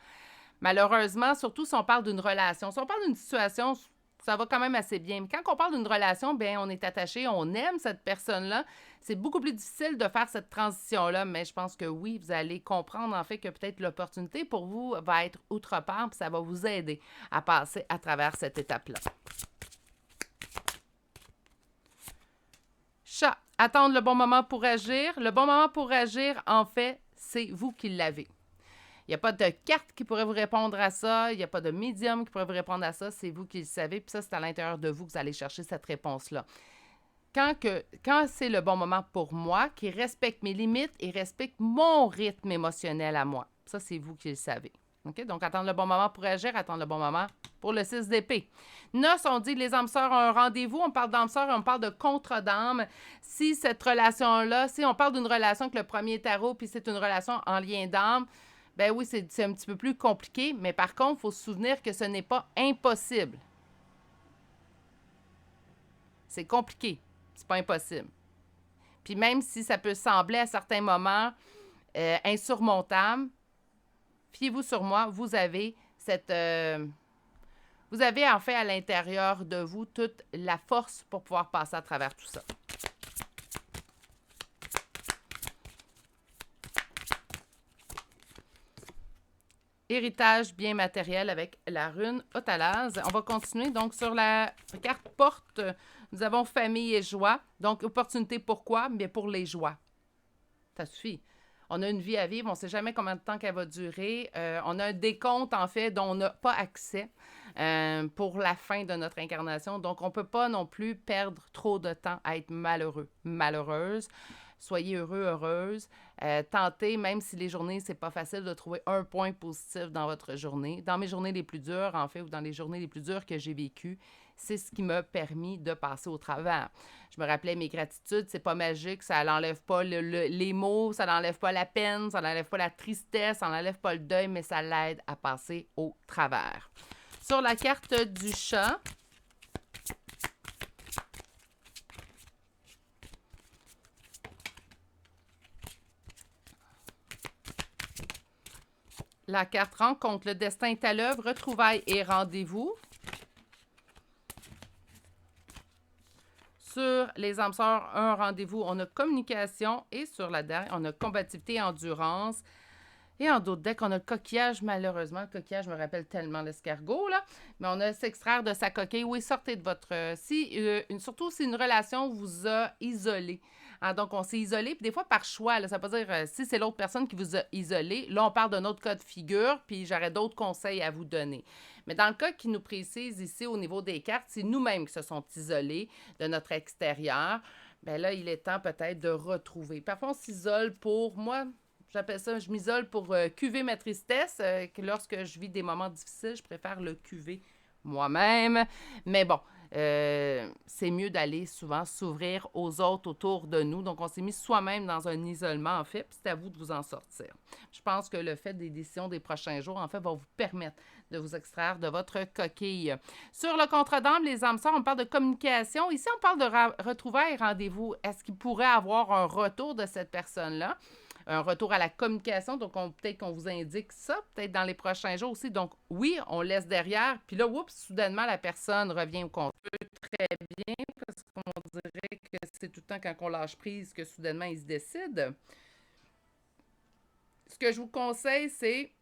Malheureusement, surtout si on parle d'une relation. Si on parle d'une situation, ça va quand même assez bien. Mais quand on parle d'une relation, bien, on est attaché, on aime cette personne-là. C'est beaucoup plus difficile de faire cette transition-là, mais je pense que oui, vous allez comprendre en fait que peut-être l'opportunité pour vous va être autre part, puis ça va vous aider à passer à travers cette étape-là. Chat, attendre le bon moment pour agir. Le bon moment pour agir, en fait, c'est vous qui l'avez. Il n'y a pas de carte qui pourrait vous répondre à ça. Il n'y a pas de médium qui pourrait vous répondre à ça. C'est vous qui le savez. Puis ça, c'est à l'intérieur de vous que vous allez chercher cette réponse-là. Quand c'est le bon moment pour moi, qui respecte mes limites et respecte mon rythme émotionnel à moi. Ça, c'est vous qui le savez. OK? Donc, attendre le bon moment pour agir, attendre le bon moment pour le 6 d'épée. Noce, on dit que les âmes sœurs ont un rendez-vous. On parle d'âmes sœurs, on parle de contre-dame. Si cette relation-là, si on parle d'une relation avec le premier tarot, puis c'est une relation en lien d'âme, ben oui, c'est un petit peu plus compliqué. Mais par contre, il faut se souvenir que ce n'est pas impossible. C'est compliqué. C'est pas impossible. Puis même si ça peut sembler à certains moments insurmontable, fiez-vous sur moi, vous avez vous avez en fait à l'intérieur de vous toute la force pour pouvoir passer à travers tout ça. Héritage bien matériel avec la rune Otalaz. On va continuer donc sur la carte porte. Nous avons famille et joie. Donc, opportunité pourquoi? Bien pour les joies. Ça suffit. On a une vie à vivre, on ne sait jamais combien de temps qu'elle va durer. On a un décompte, en fait, dont on n'a pas accès pour la fin de notre incarnation. Donc, on ne peut pas non plus perdre trop de temps à être malheureux, malheureuse. Soyez heureux, heureuse. Tentez, même si les journées, c'est pas facile, de trouver un point positif dans votre journée. Dans mes journées les plus dures, en fait, ou dans les journées les plus dures que j'ai vécues, c'est ce qui m'a permis de passer au travers. Je me rappelais mes gratitudes, c'est pas magique, ça n'enlève pas les mots, ça n'enlève pas la peine, ça n'enlève pas la tristesse, ça n'enlève pas le deuil, mais ça l'aide à passer au travers. Sur la carte du chat, la carte rencontre, le destin est à l'œuvre, retrouvailles et rendez-vous. Sur les âmes sœurs, un rendez-vous, on a communication. Et sur la dernière, on a combativité et endurance. Et en d'autres decks, on a le coquillage. Malheureusement, le coquillage me rappelle tellement l'escargot, là. Mais on a s'extraire de sa coquille. Oui, sortez de votre... surtout si une relation vous a isolé. Hein, donc, on s'est isolé. Puis des fois, par choix, là, ça veut dire si c'est l'autre personne qui vous a isolé. Là, on parle d'un autre cas de figure. Puis j'aurais d'autres conseils à vous donner. Mais dans le cas qui nous précise ici au niveau des cartes, c'est nous-mêmes qui se sont isolés de notre extérieur. Bien là, il est temps peut-être de retrouver. Parfois, on s'isole pour... Moi, j'appelle ça, je m'isole pour cuver ma tristesse. Que lorsque je vis des moments difficiles, je préfère le cuver moi-même. Mais bon, c'est mieux d'aller souvent s'ouvrir aux autres autour de nous. Donc, on s'est mis soi-même dans un isolement, en fait, puis c'est à vous de vous en sortir. Je pense que le fait des décisions des prochains jours, en fait, va vous permettre de vous extraire de votre coquille. Sur le contre-dame, les âmes sœurs, on parle de communication. Ici, on parle de retrouvailles rendez-vous. Est-ce qu'il pourrait avoir un retour de cette personne-là? Un retour à la communication, donc peut-être qu'on vous indique ça, peut-être dans les prochains jours aussi. Donc oui, on laisse derrière, puis là, oups, soudainement, la personne revient au compte. Très bien, parce qu'on dirait que c'est tout le temps quand on lâche prise que soudainement, il se décide. Ce que je vous conseille, c'est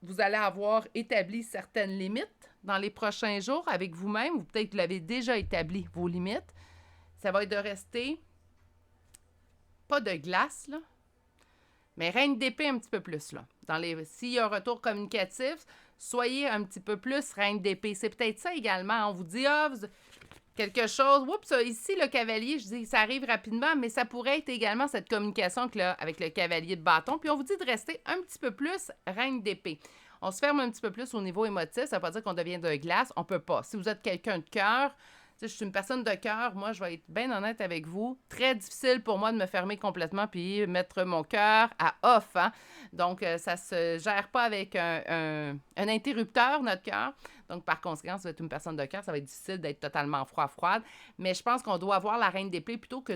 vous allez avoir établi certaines limites dans les prochains jours avec vous-même, ou peut-être que vous l'avez déjà établi, vos limites. Ça va être de rester, pas de glace, là, mais reine d'épée un petit peu plus, là. S'il y a un retour communicatif, soyez un petit peu plus reine d'épée. C'est peut-être ça également. On vous dit, quelque chose, oups, ici, le cavalier, je dis, ça arrive rapidement, mais ça pourrait être également cette communication avec le cavalier de bâton. Puis on vous dit de rester un petit peu plus reine d'épée. On se ferme un petit peu plus au niveau émotif. Ça ne veut pas dire qu'on devient de glace. On ne peut pas. Si vous êtes quelqu'un de cœur, je suis une personne de cœur, moi, je vais être bien honnête avec vous. Très difficile pour moi de me fermer complètement puis mettre mon cœur à off. Hein? Donc, ça ne se gère pas avec un interrupteur, notre cœur. Donc, par conséquent, si vous êtes une personne de cœur, ça va être difficile d'être totalement froide. Mais je pense qu'on doit avoir la reine d'épée plutôt que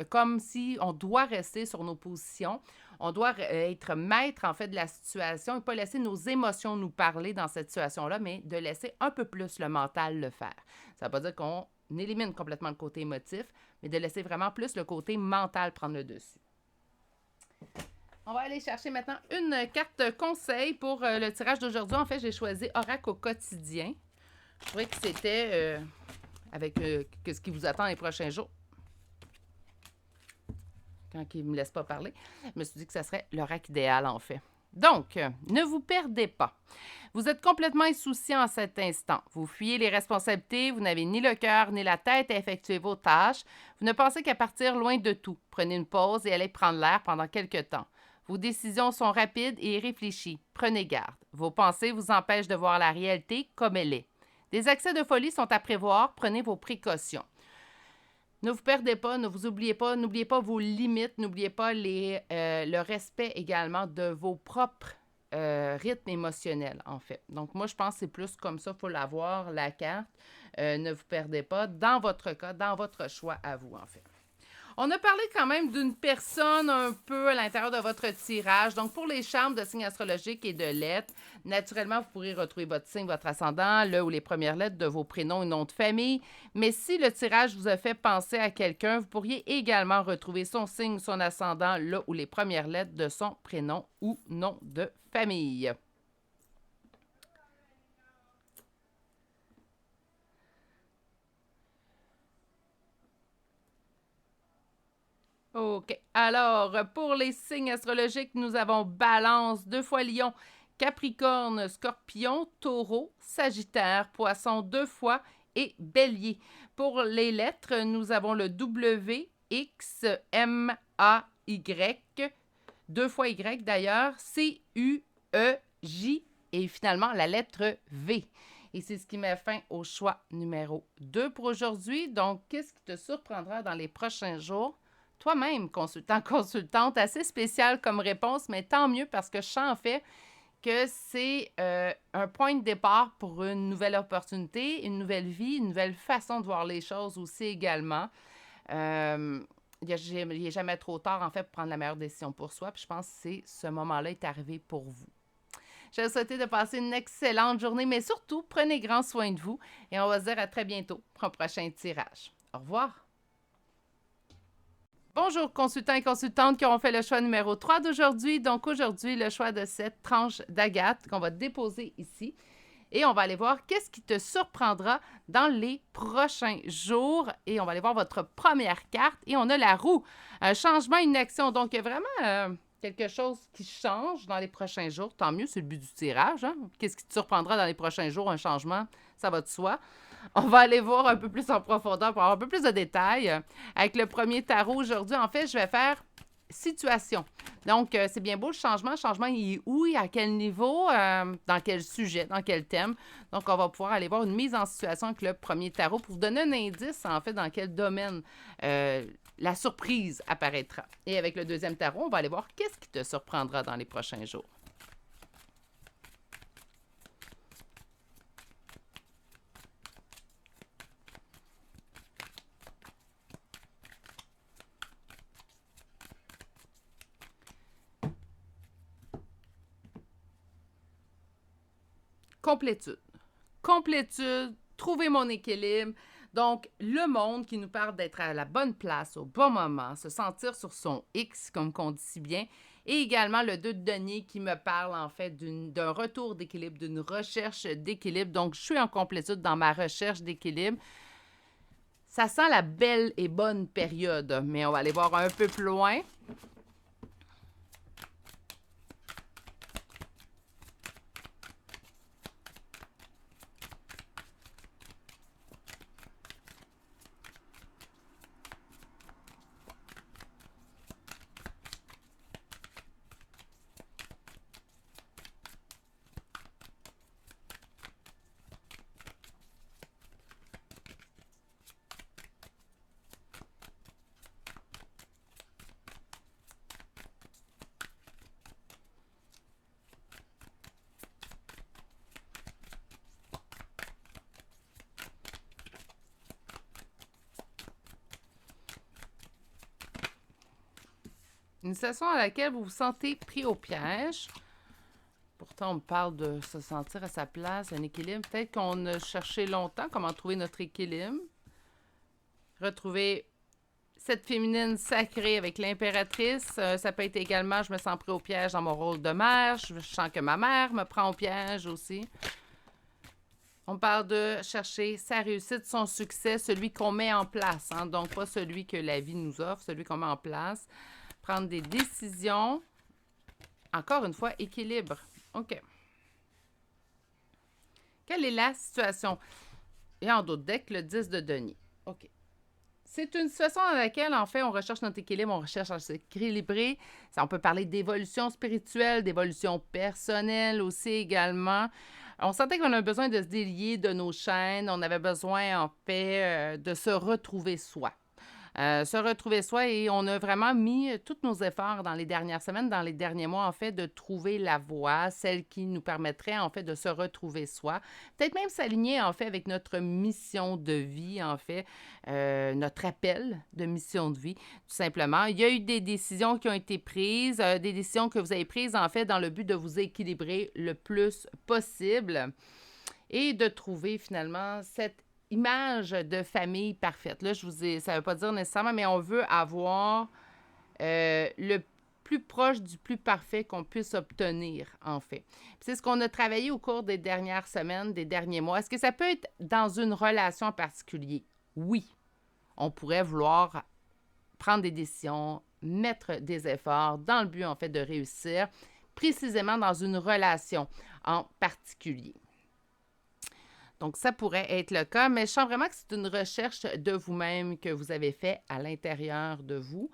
comme si on doit rester sur nos positions. On doit être maître, en fait, de la situation et pas laisser nos émotions nous parler dans cette situation-là, mais de laisser un peu plus le mental le faire. Ça ne veut pas dire qu'on élimine complètement le côté émotif, mais de laisser vraiment plus le côté mental prendre le dessus. On va aller chercher maintenant une carte conseil pour le tirage d'aujourd'hui. En fait, j'ai choisi Oracle au quotidien. Je trouvais que c'était avec ce qui vous attend les prochains jours. Quand il ne me laisse pas parler, je me suis dit que ça serait l'oracle idéal, en fait. Donc, ne vous perdez pas. Vous êtes complètement insouciant en cet instant. Vous fuyez les responsabilités, vous n'avez ni le cœur ni la tête à effectuer vos tâches. Vous ne pensez qu'à partir loin de tout. Prenez une pause et allez prendre l'air pendant quelque temps. Vos décisions sont rapides et réfléchies. Prenez garde. Vos pensées vous empêchent de voir la réalité comme elle est. Des accès de folie sont à prévoir. Prenez vos précautions. Ne vous perdez pas, ne vous oubliez pas, n'oubliez pas vos limites, n'oubliez pas le respect également de vos propres rythme émotionnel, en fait. Donc, moi, je pense que c'est plus comme ça, il faut l'avoir, la carte. Ne vous perdez pas dans votre cas, dans votre choix à vous, en fait. On a parlé quand même d'une personne un peu à l'intérieur de votre tirage. Donc, pour les charmes de signes astrologiques et de lettres, naturellement, vous pourrez retrouver votre signe, votre ascendant, le ou les premières lettres de vos prénoms et noms de famille. Mais si le tirage vous a fait penser à quelqu'un, vous pourriez également retrouver son signe ou son ascendant, le ou les premières lettres de son prénom ou nom de famille. OK. Alors, pour les signes astrologiques, nous avons Balance, 2 fois Lion, Capricorne, Scorpion, Taureau, Sagittaire, Poisson, 2 fois et Bélier. Pour les lettres, nous avons le W, X, M, A, Y, 2 fois Y d'ailleurs, C, U, E, J et finalement la lettre V. Et c'est ce qui met fin au choix numéro 2 pour aujourd'hui. Donc, qu'est-ce qui te surprendra dans les prochains jours? Toi-même, consultant, consultante, assez spécial comme réponse, mais tant mieux parce que je sens en fait que c'est un point de départ pour une nouvelle opportunité, une nouvelle vie, une nouvelle façon de voir les choses aussi également. Il n'est jamais trop tard, en fait, pour prendre la meilleure décision pour soi. Puis je pense que ce moment-là est arrivé pour vous. Je vous souhaite de passer une excellente journée, mais surtout, prenez grand soin de vous et on va se dire à très bientôt pour un prochain tirage. Au revoir! Bonjour consultants et consultantes qui auront fait le choix numéro 3 d'aujourd'hui. Donc aujourd'hui, le choix de cette tranche d'agate qu'on va déposer ici. Et on va aller voir qu'est-ce qui te surprendra dans les prochains jours. Et on va aller voir votre première carte. Et on a la roue. Un changement, une action. Donc, il y a vraiment quelque chose qui change dans les prochains jours. Tant mieux, c'est le but du tirage. Hein? Qu'est-ce qui te surprendra dans les prochains jours? Un changement, ça va de soi. On va aller voir un peu plus en profondeur pour avoir un peu plus de détails. Avec le premier tarot aujourd'hui, en fait, je vais faire situation. Donc, c'est bien beau le changement. Le changement, il est où? À quel niveau? Dans quel sujet? Dans quel thème? Donc, on va pouvoir aller voir une mise en situation avec le premier tarot pour vous donner un indice, en fait, dans quel domaine la surprise apparaîtra. Et avec le deuxième tarot, on va aller voir qu'est-ce qui te surprendra dans les prochains jours. Complétude. Complétude, trouver mon équilibre. Donc, le monde qui nous parle d'être à la bonne place au bon moment, se sentir sur son X, comme qu'on dit si bien, et également le 2 de denier qui me parle en fait d'un retour d'équilibre, d'une recherche d'équilibre. Donc, je suis en complétude dans ma recherche d'équilibre. Ça sent la belle et bonne période, mais on va aller voir un peu plus loin. Une situation à laquelle vous vous sentez pris au piège. Pourtant, on me parle de se sentir à sa place, un équilibre. Peut-être qu'on a cherché longtemps comment trouver notre équilibre. Retrouver cette féminine sacrée avec l'impératrice. Ça peut être également, je me sens pris au piège dans mon rôle de mère. Je sens que ma mère me prend au piège aussi. On parle de chercher sa réussite, son succès, celui qu'on met en place. Hein? Donc, pas celui que la vie nous offre, celui qu'on met en place. Prendre des décisions. Encore une fois, équilibre. OK. Quelle est la situation? Et en d'autres decks, le 10 de denier. OK. C'est une situation dans laquelle, en fait, on recherche notre équilibre, on recherche à s'équilibrer. On peut parler d'évolution spirituelle, d'évolution personnelle aussi également. On sentait qu'on avait besoin de se délier de nos chaînes. On avait besoin, en fait, de se retrouver soi. Se retrouver soi et on a vraiment mis tous nos efforts dans les dernières semaines, dans les derniers mois, en fait, de trouver la voie, celle qui nous permettrait, en fait, de se retrouver soi. Peut-être même s'aligner, en fait, avec notre mission de vie, en fait, notre appel de mission de vie, tout simplement. Il y a eu des décisions qui ont été prises, des décisions que vous avez prises, en fait, dans le but de vous équilibrer le plus possible et de trouver, finalement, cette image de famille parfaite. Là, ça ne veut pas dire nécessairement, mais on veut avoir le plus proche du plus parfait qu'on puisse obtenir, en fait. Puis c'est ce qu'on a travaillé au cours des dernières semaines, des derniers mois. Est-ce que ça peut être dans une relation en particulier? Oui. On pourrait vouloir prendre des décisions, mettre des efforts dans le but, en fait, de réussir, précisément dans une relation en particulier. Donc, ça pourrait être le cas, mais je sens vraiment que c'est une recherche de vous-même que vous avez fait à l'intérieur de vous.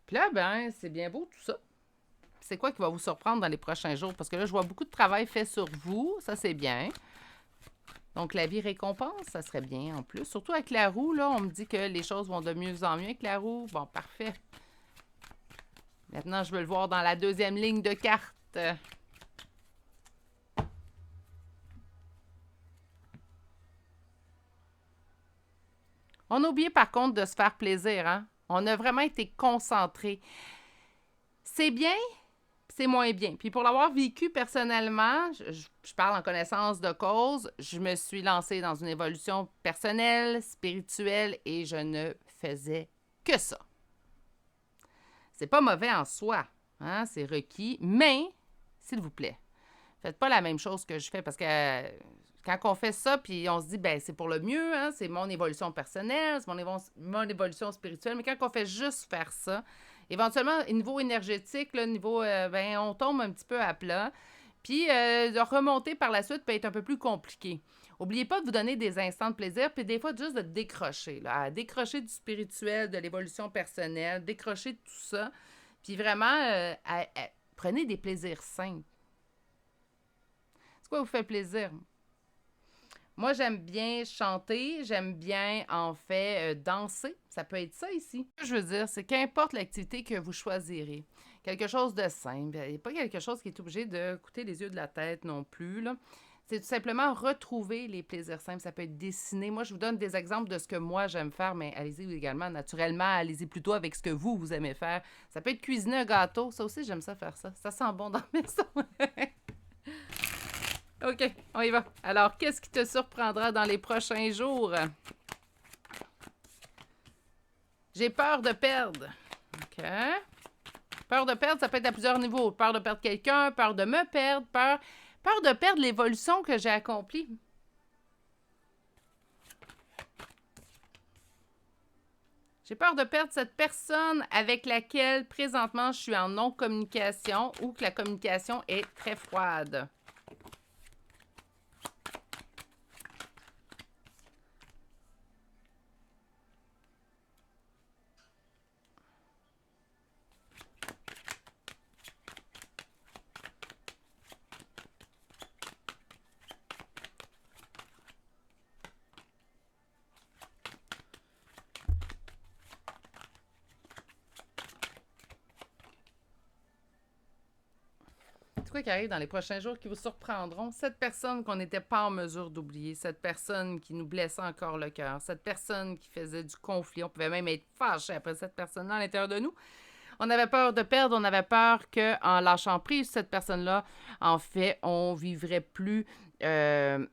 Puis là, ben, c'est bien beau tout ça. C'est quoi qui va vous surprendre dans les prochains jours? Parce que là, je vois beaucoup de travail fait sur vous. Ça, c'est bien. Donc, la vie récompense, ça serait bien en plus. Surtout avec la roue, là, on me dit que les choses vont de mieux en mieux avec la roue. Bon, parfait. Maintenant, je veux le voir dans la deuxième ligne de carte. On a oublié par contre de se faire plaisir, hein? On a vraiment été concentrés. C'est bien, c'est moins bien. Puis pour l'avoir vécu personnellement, je parle en connaissance de cause, je me suis lancée dans une évolution personnelle, spirituelle et je ne faisais que ça. C'est pas mauvais en soi, hein? C'est requis, mais s'il vous plaît, faites pas la même chose que je fais parce que quand on fait ça, puis on se dit, ben c'est pour le mieux, hein, c'est mon évolution personnelle, c'est mon évolution spirituelle, mais quand on fait juste faire ça, éventuellement, au niveau énergétique, là, ben on tombe un petit peu à plat, puis de remonter par la suite peut être un peu plus compliqué. N'oubliez pas de vous donner des instants de plaisir, puis des fois juste de décrocher, là, à décrocher du spirituel, de l'évolution personnelle, décrocher de tout ça, puis vraiment, prenez des plaisirs simples. C'est quoi vous fait plaisir? Moi, j'aime bien chanter, j'aime bien, en fait, danser. Ça peut être ça ici. Ce que je veux dire, c'est qu'importe l'activité que vous choisirez, quelque chose de simple, il n'y a pas quelque chose qui est obligé de coûter les yeux de la tête non plus, là. C'est tout simplement retrouver les plaisirs simples. Ça peut être dessiner. Moi, je vous donne des exemples de ce que moi, j'aime faire, mais allez-y également, naturellement, allez-y plutôt avec ce que vous aimez faire. Ça peut être cuisiner un gâteau. Ça aussi, j'aime ça faire ça. Ça sent bon dans la maison. OK, on y va. Alors, qu'est-ce qui te surprendra dans les prochains jours? J'ai peur de perdre. OK. Peur de perdre, ça peut être à plusieurs niveaux. Peur de perdre quelqu'un, peur de me perdre, peur de perdre l'évolution que j'ai accomplie. J'ai peur de perdre cette personne avec laquelle présentement je suis en non-communication ou que la communication est très froide. C'est quoi qui arrive dans les prochains jours qui vous surprendront? Cette personne qu'on n'était pas en mesure d'oublier, cette personne qui nous blessait encore le cœur, cette personne qui faisait du conflit, on pouvait même être fâché après cette personne-là à l'intérieur de nous. On avait peur de perdre, on avait peur qu'en lâchant prise cette personne-là, en fait, on vivrait plus... on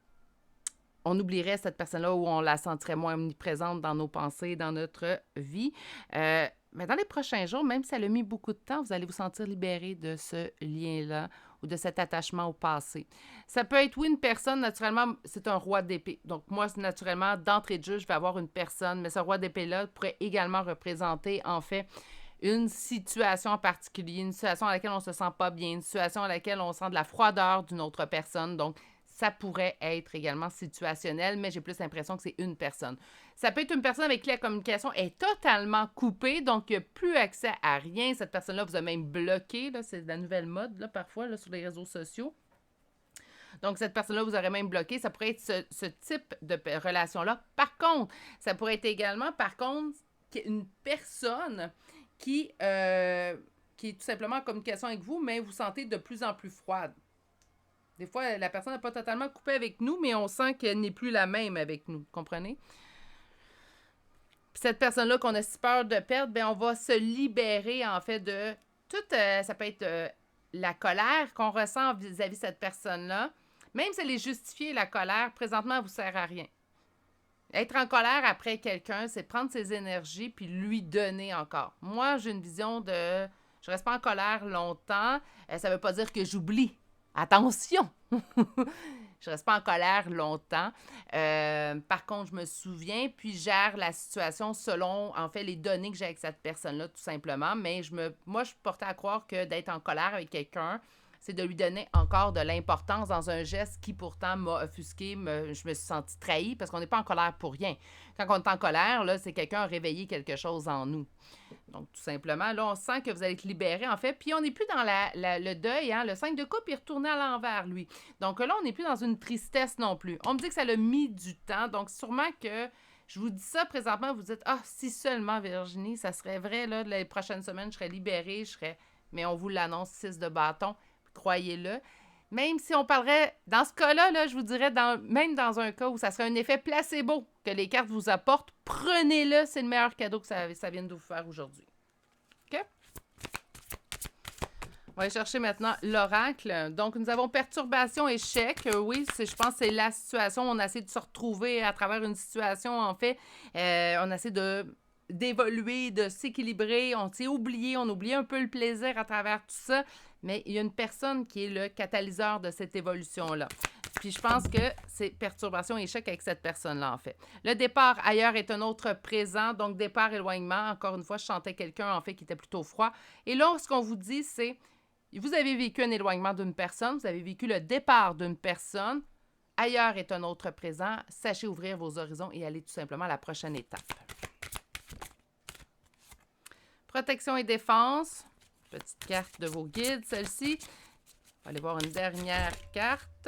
oublierait cette personne-là ou on la sentirait moins omniprésente dans nos pensées, dans notre vie. Mais dans les prochains jours, même si elle a mis beaucoup de temps, vous allez vous sentir libéré de ce lien-là ou de cet attachement au passé. Ça peut être, oui, une personne, naturellement, c'est un roi d'épée. Donc, moi, naturellement, d'entrée de jeu, je vais avoir une personne, mais ce roi d'épée-là pourrait également représenter, en fait, une situation en particulier, une situation à laquelle on ne se sent pas bien, une situation à laquelle on sent de la froideur d'une autre personne. Donc, ça pourrait être également situationnel, mais j'ai plus l'impression que c'est une personne. Ça peut être une personne avec qui la communication est totalement coupée, donc il n'y a plus accès à rien. Cette personne-là vous a même bloqué, là, c'est la nouvelle mode, là, parfois, là, sur les réseaux sociaux. Donc, cette personne-là vous aurait même bloqué. Ça pourrait être ce type de relation-là. Par contre, ça pourrait être également, une personne qui est tout simplement en communication avec vous, mais vous sentez de plus en plus froide. Des fois, la personne n'a pas totalement coupé avec nous, mais on sent qu'elle n'est plus la même avec nous. Comprenez? Puis cette personne-là qu'on a si peur de perdre, bien, on va se libérer, en fait, de tout. Ça peut être la colère qu'on ressent vis-à-vis de cette personne-là. Même si elle est justifiée, la colère, présentement, elle ne vous sert à rien. Être en colère après quelqu'un, c'est prendre ses énergies puis lui donner encore. Moi, j'ai une vision de... Je reste pas en colère longtemps. Ça veut pas dire que j'oublie. Attention! Je reste pas en colère longtemps. Par contre, je me souviens puis gère la situation selon, en fait, les données que j'ai avec cette personne-là, tout simplement. Mais moi, je suis portée à croire que d'être en colère avec quelqu'un, c'est de lui donner encore de l'importance dans un geste qui pourtant m'a offusqué, je me suis sentie trahie parce qu'on n'est pas en colère pour rien. Quand on est en colère, là, c'est quelqu'un a réveillé quelque chose en nous. Donc, tout simplement, là, on sent que vous allez être libéré, en fait. Puis, on n'est plus dans le deuil, hein. Le 5 de coupe, il est retourné à l'envers, lui. Donc, là, on n'est plus dans une tristesse non plus. On me dit que ça l'a mis du temps. Donc, sûrement que je vous dis ça présentement, vous dites « Ah, si seulement, Virginie, ça serait vrai, là, les prochaines semaines, je serais libérée, je serais... » Mais on vous l'annonce, 6 de bâton. Croyez-le. Même si on parlerait, dans ce cas-là, là, je vous dirais, même dans un cas où ça serait un effet placebo que les cartes vous apportent, prenez-le, c'est le meilleur cadeau que ça vient de vous faire aujourd'hui. OK? On va aller chercher maintenant l'oracle. Donc, nous avons perturbation, échec. Oui, je pense que c'est la situation. On essaie de se retrouver à travers une situation, en fait. On essaie d'évoluer, de s'équilibrer. On s'est oublié, on oublie un peu le plaisir à travers tout ça. Mais il y a une personne qui est le catalyseur de cette évolution-là. Puis je pense que c'est perturbation et échec avec cette personne-là, en fait. Le départ ailleurs est un autre présent, donc départ, éloignement. Encore une fois, je sentais quelqu'un, en fait, qui était plutôt froid. Et là, ce qu'on vous dit, c'est, vous avez vécu un éloignement d'une personne, vous avez vécu le départ d'une personne. Ailleurs est un autre présent. Sachez ouvrir vos horizons et aller tout simplement à la prochaine étape. Protection et défense. Petite carte de vos guides, celle-ci. On va aller voir une dernière carte.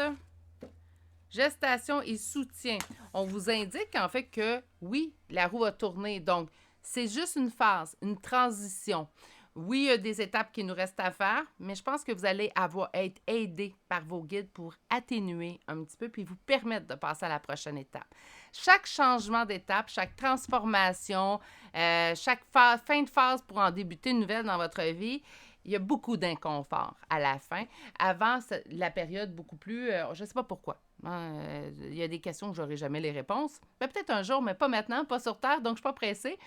Gestation et soutien. On vous indique en fait que oui, la roue va tourner. Donc, c'est juste une phase, une transition. Oui, il y a des étapes qui nous restent à faire, mais je pense que vous allez être aidé par vos guides pour atténuer un petit peu puis vous permettre de passer à la prochaine étape. Chaque changement d'étape, chaque transformation, chaque fin de phase pour en débuter une nouvelle dans votre vie, il y a beaucoup d'inconfort à la fin. Avant, la période beaucoup plus... je ne sais pas pourquoi. Il y a des questions que je n'aurai jamais les réponses. Peut-être un jour, mais pas maintenant, pas sur Terre, donc je ne suis pas pressée.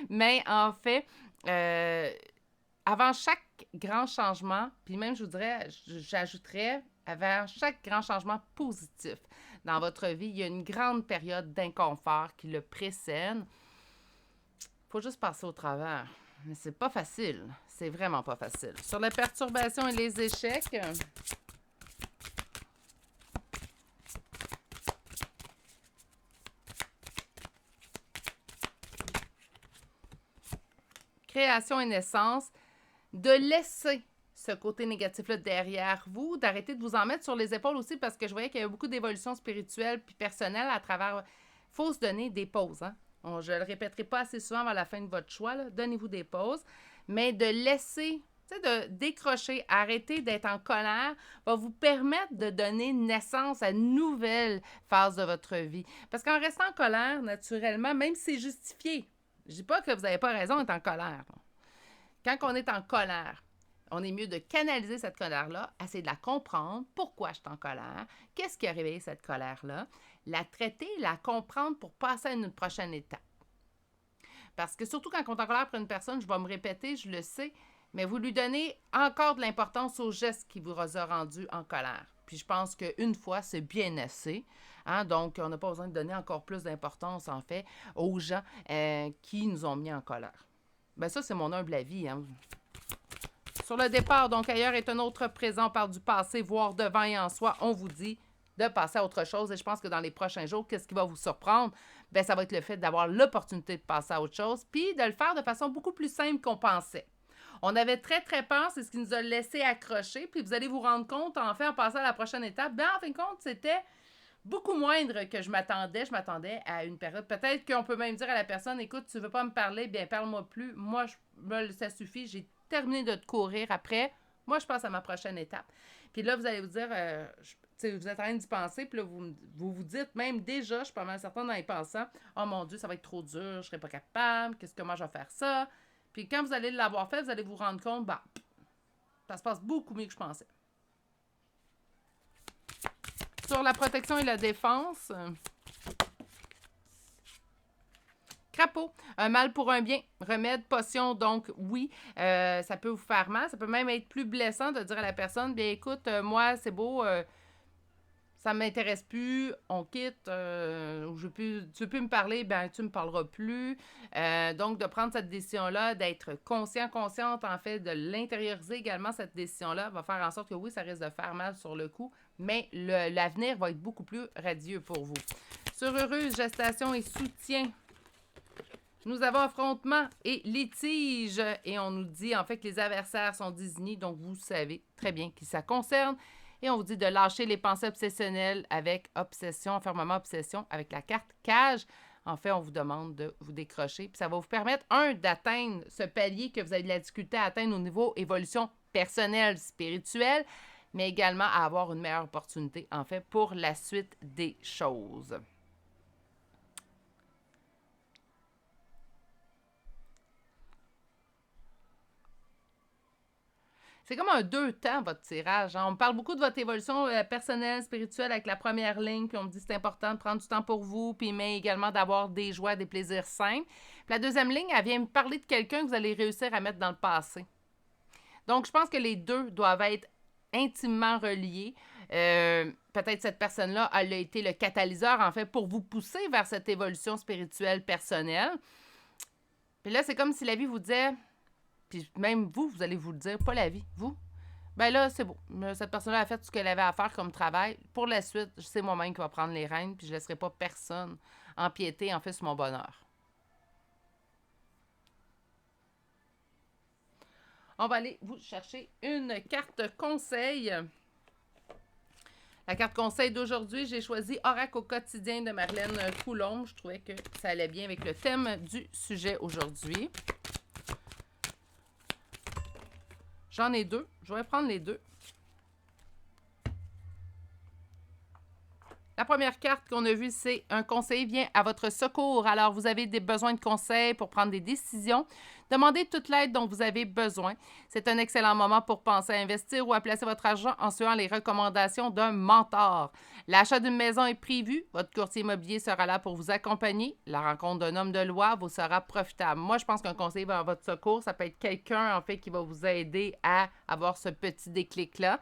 Mais en fait... avant chaque grand changement, puis même je vous dirais, j'ajouterais, avant chaque grand changement positif dans votre vie, il y a une grande période d'inconfort qui le précède. Il faut juste passer au travers. Mais c'est pas facile. C'est vraiment pas facile. Sur les perturbations et les échecs... création et naissance, de laisser ce côté négatif-là derrière vous, d'arrêter de vous en mettre sur les épaules aussi, parce que je voyais qu'il y avait beaucoup d'évolution spirituelle puis personnelle à travers... Il faut se donner des pauses, hein? Je ne le répéterai pas assez souvent à la fin de votre choix, là. Donnez-vous des pauses, mais de laisser, de décrocher, arrêter d'être en colère, va vous permettre de donner naissance à une nouvelle phase de votre vie. Parce qu'en restant en colère, naturellement, même si c'est justifié, je ne dis pas que vous n'avez pas raison d'être en colère. Quand on est en colère, on est mieux de canaliser cette colère-là, essayer de la comprendre, pourquoi je suis en colère, qu'est-ce qui a réveillé cette colère-là, la traiter, la comprendre pour passer à une prochaine étape. Parce que surtout quand on est en colère pour une personne, je vais me répéter, je le sais, mais vous lui donnez encore de l'importance au geste qui vous a rendu en colère. Puis je pense qu'une fois, c'est bien assez. Hein? Donc, on n'a pas besoin de donner encore plus d'importance, en fait, aux gens qui nous ont mis en colère. Bien, ça, c'est mon humble avis. Hein? Sur le départ, donc ailleurs est un autre présent, on parle du passé, voire devant et en soi, on vous dit de passer à autre chose. Et je pense que dans les prochains jours, qu'est-ce qui va vous surprendre? Bien, ça va être le fait d'avoir l'opportunité de passer à autre chose, puis de le faire de façon beaucoup plus simple qu'on pensait. On avait très, très peur, c'est ce qui nous a laissé accrocher, puis vous allez vous rendre compte, en fait, en passant à la prochaine étape, bien, en fin de compte, c'était beaucoup moindre que je m'attendais. Je m'attendais à une période. Peut-être qu'on peut même dire à la personne, écoute, tu veux pas me parler, bien parle-moi plus. Moi, ça suffit, j'ai terminé de te courir après. Moi, je passe à ma prochaine étape. Puis là, vous allez vous dire, vous êtes en train d'y penser, puis là, vous dites même déjà, je suis pas mal certaine en y pensant, oh mon Dieu, ça va être trop dur, je serai pas capable, comment je vais faire ça? Puis quand vous allez l'avoir fait, vous allez vous rendre compte, bah, ça se passe beaucoup mieux que je pensais. Sur la protection et la défense, crapaud, un mal pour un bien, remède, potion, donc oui, ça peut vous faire mal, ça peut même être plus blessant de dire à la personne, bien écoute, moi c'est beau, ça ne m'intéresse plus, on quitte, tu veux plus me parler, ben tu me parleras plus. Donc, de prendre cette décision-là, d'être consciente, en fait, de l'intérioriser également, cette décision-là, va faire en sorte que oui, ça risque de faire mal sur le coup, mais l'avenir va être beaucoup plus radieux pour vous. Sur heureuse, gestation et soutien, nous avons affrontement et litige, et on nous dit en fait que les adversaires sont désignés, donc vous savez très bien qui ça concerne. Et on vous dit de lâcher les pensées obsessionnelles avec obsession, fermement obsession, avec la carte cage. En fait, on vous demande de vous décrocher. Puis ça va vous permettre, d'atteindre ce palier que vous avez de la difficulté à atteindre au niveau évolution personnelle, spirituelle, mais également à avoir une meilleure opportunité, en fait, pour la suite des choses. C'est comme un 2 temps, votre tirage. Hein? On me parle beaucoup de votre évolution personnelle, spirituelle avec la première ligne, puis on me dit que c'est important de prendre du temps pour vous, puis mais également d'avoir des joies, des plaisirs simples. Puis la deuxième ligne, elle vient me parler de quelqu'un que vous allez réussir à mettre dans le passé. Donc, je pense que les deux doivent être intimement reliés. Peut-être cette personne-là, elle a été le catalyseur, en fait, pour vous pousser vers cette évolution spirituelle personnelle. Puis là, c'est comme si la vie vous disait... Puis même vous allez vous le dire, pas la vie, vous. Ben là, c'est beau. Cette personne-là a fait ce qu'elle avait à faire comme travail. Pour la suite, c'est moi-même qui va prendre les rênes, puis je ne laisserai pas personne empiéter, en fait, sur mon bonheur. On va aller vous chercher une carte conseil. La carte conseil d'aujourd'hui, j'ai choisi Oracle au quotidien de Marlène Coulombe. Je trouvais que ça allait bien avec le thème du sujet aujourd'hui. J'en ai deux. Je vais prendre les deux. La première carte qu'on a vue, c'est un conseiller vient à votre secours. Alors, vous avez des besoins de conseils pour prendre des décisions. Demandez toute l'aide dont vous avez besoin. C'est un excellent moment pour penser à investir ou à placer votre argent en suivant les recommandations d'un mentor. L'achat d'une maison est prévu. Votre courtier immobilier sera là pour vous accompagner. La rencontre d'un homme de loi vous sera profitable. Moi, je pense qu'un conseiller va à votre secours. Ça peut être quelqu'un, en fait, qui va vous aider à avoir ce petit déclic-là.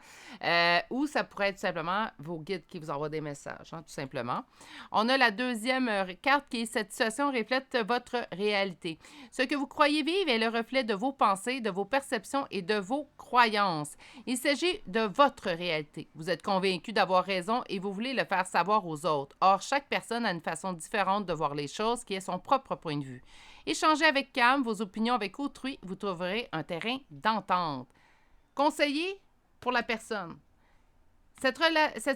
Ou ça pourrait être tout simplement vos guides qui vous envoient des messages, hein, tout simplement. On a la deuxième carte qui est « Cette situation reflète votre réalité ». Ce que vous croyez vivre est le reflet de vos pensées, de vos perceptions et de vos croyances. Il s'agit de votre réalité. Vous êtes convaincu d'avoir raison et vous voulez le faire savoir aux autres. Or, chaque personne a une façon différente de voir les choses qui est son propre point de vue. Échangez avec calme vos opinions avec autrui, vous trouverez un terrain d'entente. Conseiller pour la personne. Cette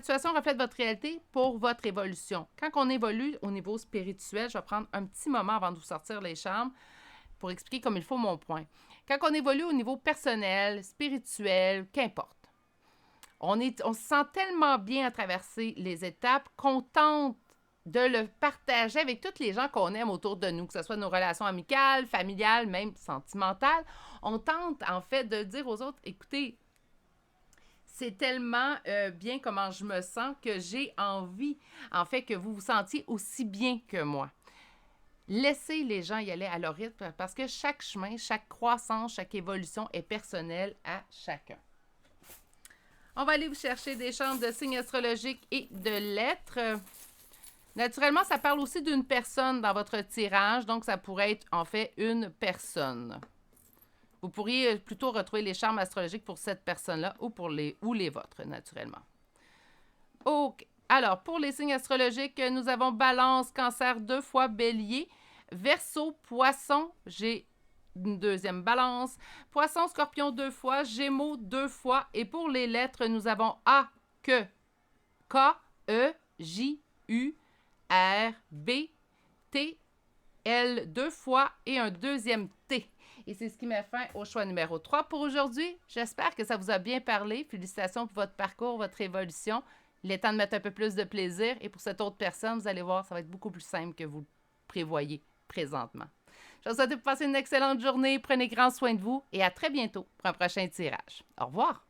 situation reflète votre réalité pour votre évolution. Quand on évolue au niveau spirituel, je vais prendre un petit moment avant de vous sortir les charmes pour expliquer comme il faut mon point. Quand on évolue au niveau personnel, spirituel, qu'importe, on se sent tellement bien à traverser les étapes qu'on tente de le partager avec tous les gens qu'on aime autour de nous, que ce soit nos relations amicales, familiales, même sentimentales. On tente en fait de dire aux autres, écoutez, c'est tellement bien comment je me sens que j'ai envie, en fait, que vous vous sentiez aussi bien que moi. Laissez les gens y aller à leur rythme parce que chaque chemin, chaque croissance, chaque évolution est personnelle à chacun. On va aller vous chercher des chambres de signes astrologiques et de lettres. Naturellement, ça parle aussi d'une personne dans votre tirage, donc ça pourrait être en fait une personne. Vous pourriez plutôt retrouver les charmes astrologiques pour cette personne-là ou les vôtres, naturellement. OK. Alors, pour les signes astrologiques, nous avons Balance, Cancer 2 fois, Bélier, Verseau, Poisson, j'ai une deuxième Balance, Poisson, Scorpion 2 fois, Gémeaux 2 fois, et pour les lettres, nous avons A, K, E, J-U-R-B-T-L 2 fois et un deuxième T. Et c'est ce qui met fin au choix numéro 3 pour aujourd'hui. J'espère que ça vous a bien parlé. Félicitations pour votre parcours, votre évolution. Il est temps de mettre un peu plus de plaisir. Et pour cette autre personne, vous allez voir, ça va être beaucoup plus simple que vous le prévoyez présentement. Je vous souhaite de passer une excellente journée. Prenez grand soin de vous et à très bientôt pour un prochain tirage. Au revoir!